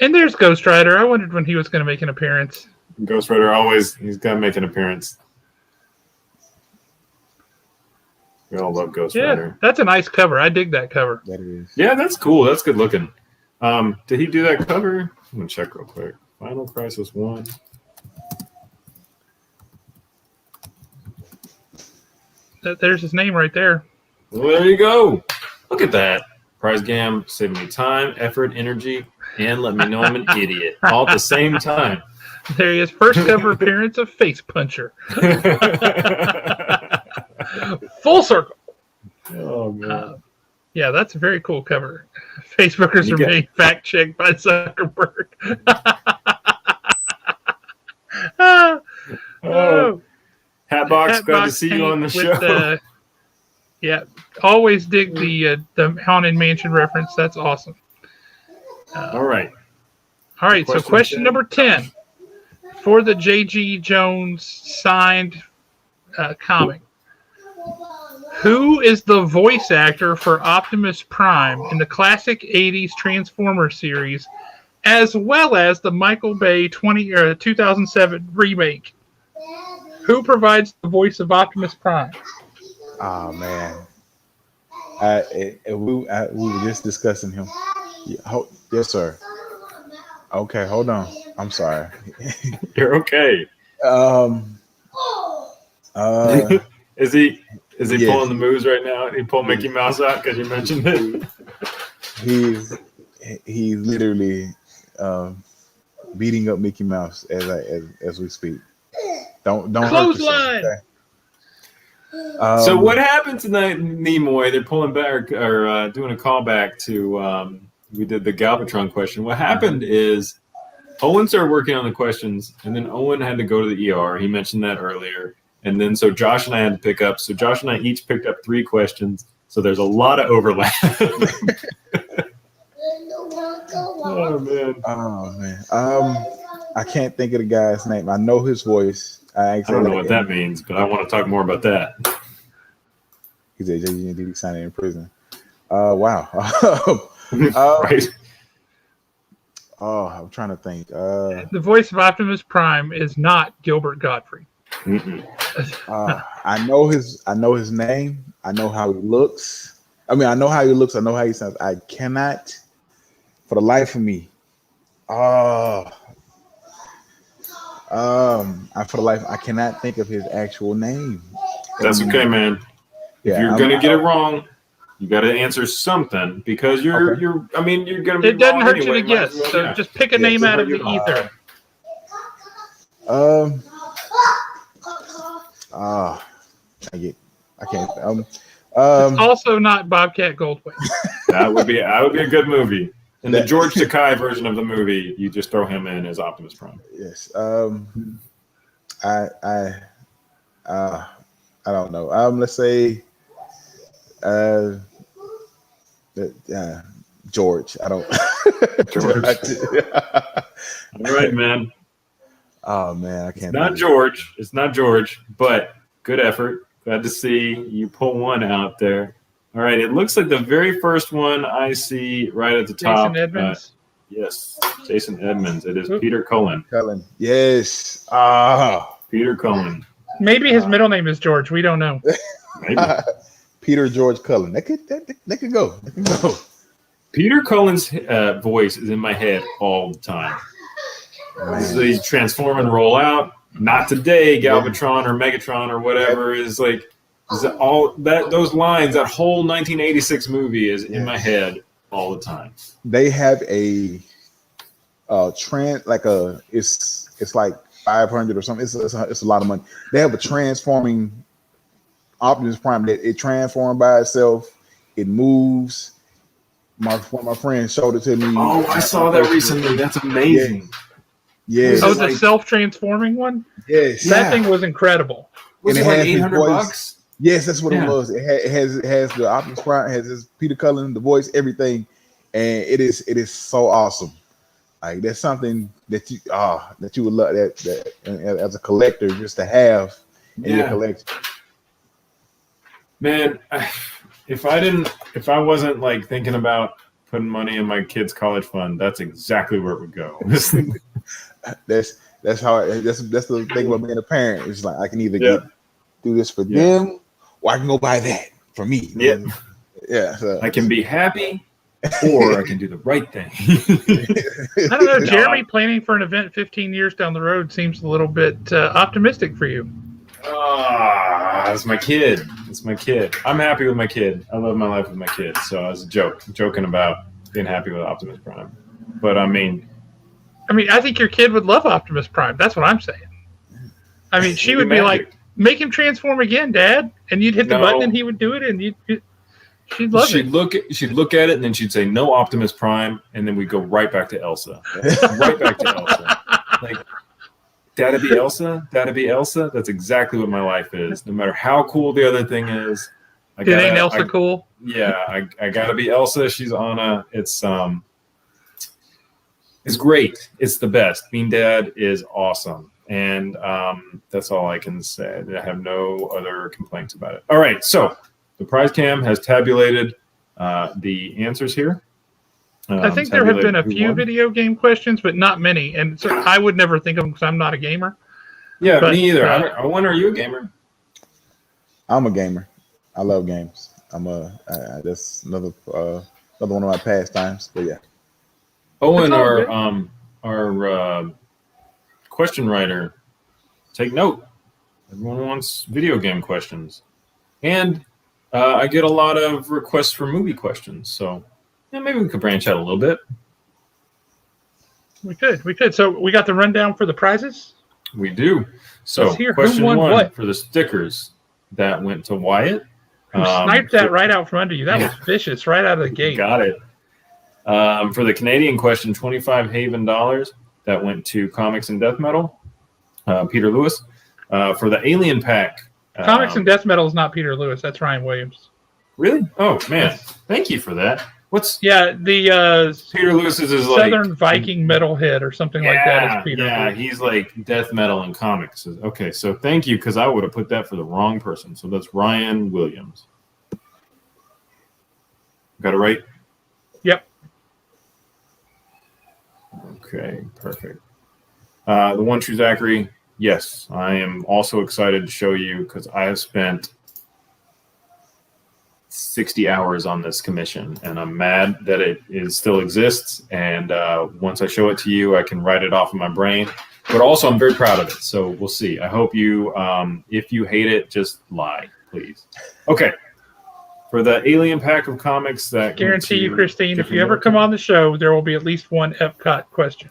and there's Ghost Rider. I wondered when he was going to make an appearance. Ghost Rider he's got to make an appearance. We all love Ghost Rider. That's a nice cover. I dig that cover. That is. Yeah, that's cool. That's good looking. Did he do that cover? I'm gonna check real quick. Final Crisis 1. There's his name right there. Well, there you go. Look at that. Prize Gam saving me time, effort, energy, and let me know I'm an idiot all at the same time. There he is. First cover appearance of Face Puncher. Full circle. Oh, man. Yeah, that's a very cool cover. Facebookers are being fact-checked by Zuckerberg. Hatbox, glad to see you on the show. Always dig the Haunted Mansion reference. That's awesome. All right. So question number 10. For the J.G. Jones signed comic, who is the voice actor for Optimus Prime in the classic 80s Transformers series, as well as the Michael Bay 2007 remake? Who provides the voice of Optimus Prime? Oh, man. We were just discussing him. Yes, sir. Okay, hold on. I'm sorry. You're okay. Is he pulling the moves right now? He pulled Mickey Mouse out because you mentioned it. He's literally beating up Mickey Mouse as we speak. Don't clothesline. So what happened tonight, Nimoy? They're pulling back or doing a callback to we did the Galvatron question. What happened is Owen started working on the questions, and then Owen had to go to the ER. He mentioned that earlier. And then so Josh and I had to pick up. So Josh and I each picked up 3 questions. So there's a lot of overlap. Oh man. Oh man. I can't think of the guy's name. I know his voice. I don't know what that means, but I want to talk more about that. He said JGND signed in prison. Wow. Right. Oh, I'm trying to think. The voice of Optimus Prime is not Gilbert Godfrey. I know his name. I know how he looks. I mean, I know how he looks. I know how he sounds. I cannot, for the life of me. For the life, I cannot think of his actual name. That's okay, man. If you're gonna get it wrong, you got to answer something because you're gonna be. It doesn't wrong hurt anyway. you to guess, so just pick a name out of the ether. I can't. It's also not Bobcat Goldthwait. That would be a good movie. In the George Takei version of the movie, you just throw him in as Optimus Prime. Yes. I don't know. Let's say George. I don't. George. All right, man. Oh man, I can't. It's not George, but good effort. Glad to see you pull one out there. All right, it looks like the very first one I see right at the top. Jason Edmonds. Yes, Jason Edmonds. It is Peter Cullen. Yes. Peter Cullen. Maybe his middle name is George. We don't know. Maybe. Peter George Cullen. That could go. That could go. Peter Cullen's voice is in my head all the time. So he's transform and roll out. Not today, Galvatron or Megatron or whatever is like. All that those lines, that whole 1986 movie is in my head all the time. They have a trend it's like 500 or something. It's a lot of money. They have a transforming Optimus Prime that it transforms by itself. It moves. One of my friends showed it to me. Oh, I saw that recently. That's amazing. Yes. Oh, the self-transforming one? Yes. That thing was incredible. Was it like $800? Yes, that's what it was. It has the Optimus Prime, it has his Peter Cullen, the voice, everything, and it is so awesome. Like that's something that you would love that as a collector just to have in your collection. Man, if I wasn't like thinking about putting money in my kids' college fund, that's exactly where it would go. that's the thing about being a parent. It's like I can either do this for them. Or I can go buy that for me. Yeah. Yeah. So. I can be happy or I can do the right thing. I don't know. Jeremy planning for an event 15 years down the road seems a little bit optimistic for you. It's my kid. It's my kid. I'm happy with my kid. I love my life with my kid. So I was joking about being happy with Optimus Prime. But I mean, I think your kid would love Optimus Prime. That's what I'm saying. I mean, she would be like, make him transform again, Dad, and you'd hit the button and he would do it, and she'd love it. She'd look at it, and then she'd say, "No Optimus Prime," and then we'd go right back to Elsa. Right back to Elsa. Like, Dad'd be Elsa. Dad'd be Elsa. That's exactly what my life is. No matter how cool the other thing is, ain't Elsa cool? Yeah, I gotta be Elsa. She's Anna. It's great. It's the best. Being Dad is awesome. And that's all I can say. I have no other complaints about it. All right, so the prize cam has tabulated the answers here. I think there have been a few video game questions, but not many. And so I would never think of them because I'm not a gamer. Yeah, me either. I wonder, are you a gamer? I'm a gamer. I love games. That's another one of my pastimes. But yeah. Oh, and our question writer, take note. Everyone wants video game questions, and I get a lot of requests for movie questions. So maybe we could branch out a little bit. We could. So we got the rundown for the prizes. We do. So question one for the stickers that went to Wyatt. Who sniped that right out from under you? That was vicious, right out of the gate. Got it. For the Canadian question, 25 Haven dollars. That went to Comics and Death Metal, Peter Lewis. For the Alien Pack. Comics and Death Metal is not Peter Lewis. That's Ryan Williams. Really? Oh, man. Thank you for that. What's the Peter Lewis's is Southern like Viking metalhead or something like that is Peter. Yeah, Lewis. he's like death metal in comics. Okay, so thank you, because I would have put that for the wrong person. So that's Ryan Williams. Got it right? Yep. Okay, perfect. The one true Zachary, yes, I am also excited to show you because I have spent 60 hours on this commission, and I'm mad that it still exists. And once I show it to you, I can write it off in my brain. But also, I'm very proud of it. So we'll see. I hope you, if you hate it, just lie, please. Okay. For the Alien pack of comics that guarantee you, Christine, if you ever come on the show, there will be at least one Epcot question.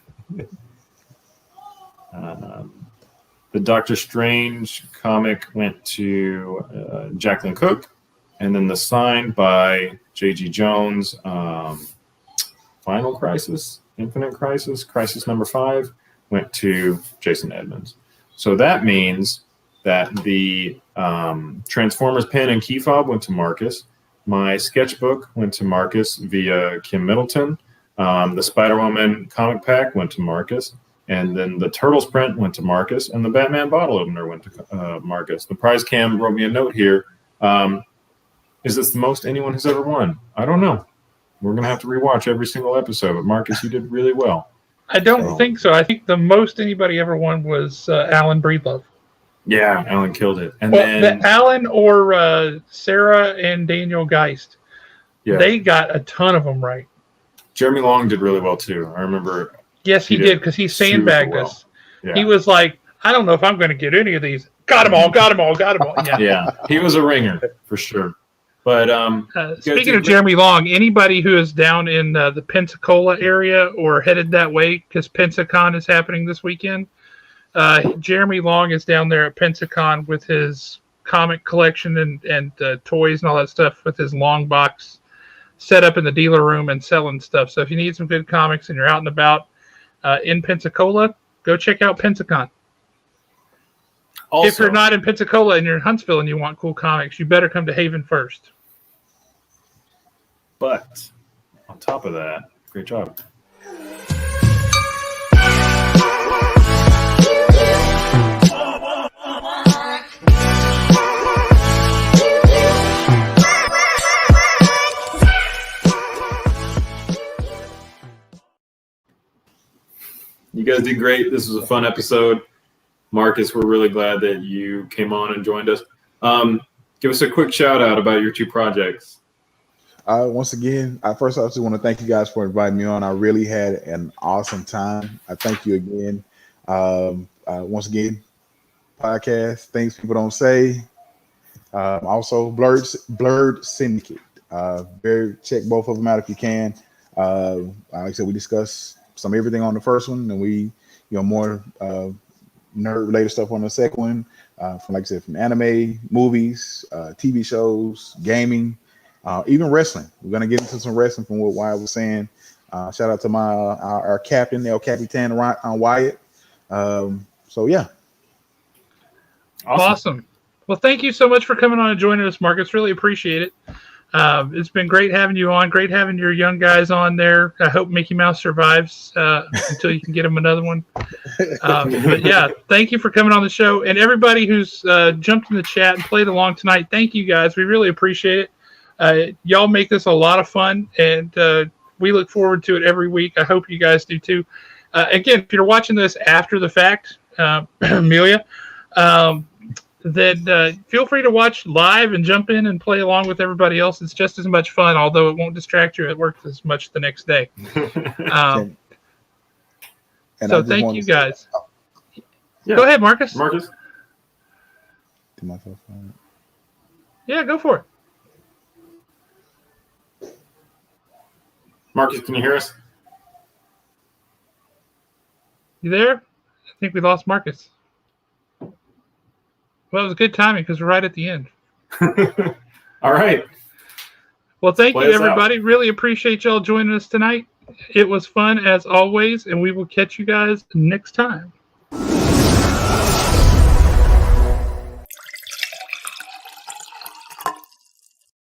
The Doctor Strange comic went to Jacqueline Cook, and then the sign by J.G. Jones, Final Crisis, Infinite Crisis, Crisis number 5, went to Jason Edmonds. So that means that the Transformers pen and key fob went to Marcus. My sketchbook went to Marcus via Kim Middleton. The Spider-Woman comic pack went to Marcus. And then the Turtles print went to Marcus. And the Batman bottle opener went to Marcus. The prize cam wrote me a note here. Is this the most anyone has ever won? I don't know. We're going to have to rewatch every single episode. But Marcus, you did really well. I don't think so. I think the most anybody ever won was Alan Breedlove. Yeah, Alan killed it. And then Alan or Sarah and Daniel Geist, they got a ton of them right. Jeremy Long did really well too. I remember. Yes, he did, because he sandbagged us. Yeah. He was like, I don't know if I'm going to get any of these. Got them all, got them all, got them all. Yeah, yeah, he was a ringer for sure. But speaking of Jeremy Long, anybody who is down in the Pensacola area or headed that way, because Pensacon is happening this weekend, Jeremy Long is down there at Pensacon with his comic collection and toys and all that stuff, with his long box set up in the dealer room and selling stuff. So if you need some good comics and you're out and about in Pensacola, go check out Pensacon. Also, if you're not in Pensacola and you're in Huntsville and you want cool comics, you better come to Haven first. But on top of that, great job. You guys did great. This was a fun episode. Marcus, we're really glad that you came on and joined us. Give us a quick shout out about your two projects. Once again, first I just want to thank you guys for inviting me on. I really had an awesome time. I thank you again. Once again, podcast, things people don't say. Also, Blurred Syndicate. Check both of them out if you can. Like I said, we discussed some everything on the first one, and we, more nerd related stuff on the second one. From, like I said, from anime, movies, TV shows, gaming, even wrestling. We're gonna get into some wrestling from what Wyatt was saying. Shout out to our captain, El Capitan Wyatt. So yeah. Awesome. Well, thank you so much for coming on and joining us, Marcus. Really appreciate it. It's been great having you on. Great having your young guys on there. I hope Mickey Mouse survives until you can get him another one. But yeah, thank you for coming on the show. And everybody who's jumped in the chat and played along tonight, thank you guys. We really appreciate it. Y'all make this a lot of fun, and we look forward to it every week. I hope you guys do too. Again, if you're watching this after the fact, Amelia, then feel free to watch live and jump in and play along with everybody else. It's just as much fun, although it won't distract you at work as much the next day. So thank you guys. Yeah. Go ahead, Marcus. Marcus? Yeah, go for it. Marcus, can you hear us? You there? I think we lost Marcus. Well, it was good timing because we're right at the end. All right. Well, thank you, everybody. Really appreciate y'all joining us tonight. It was fun as always, and we will catch you guys next time.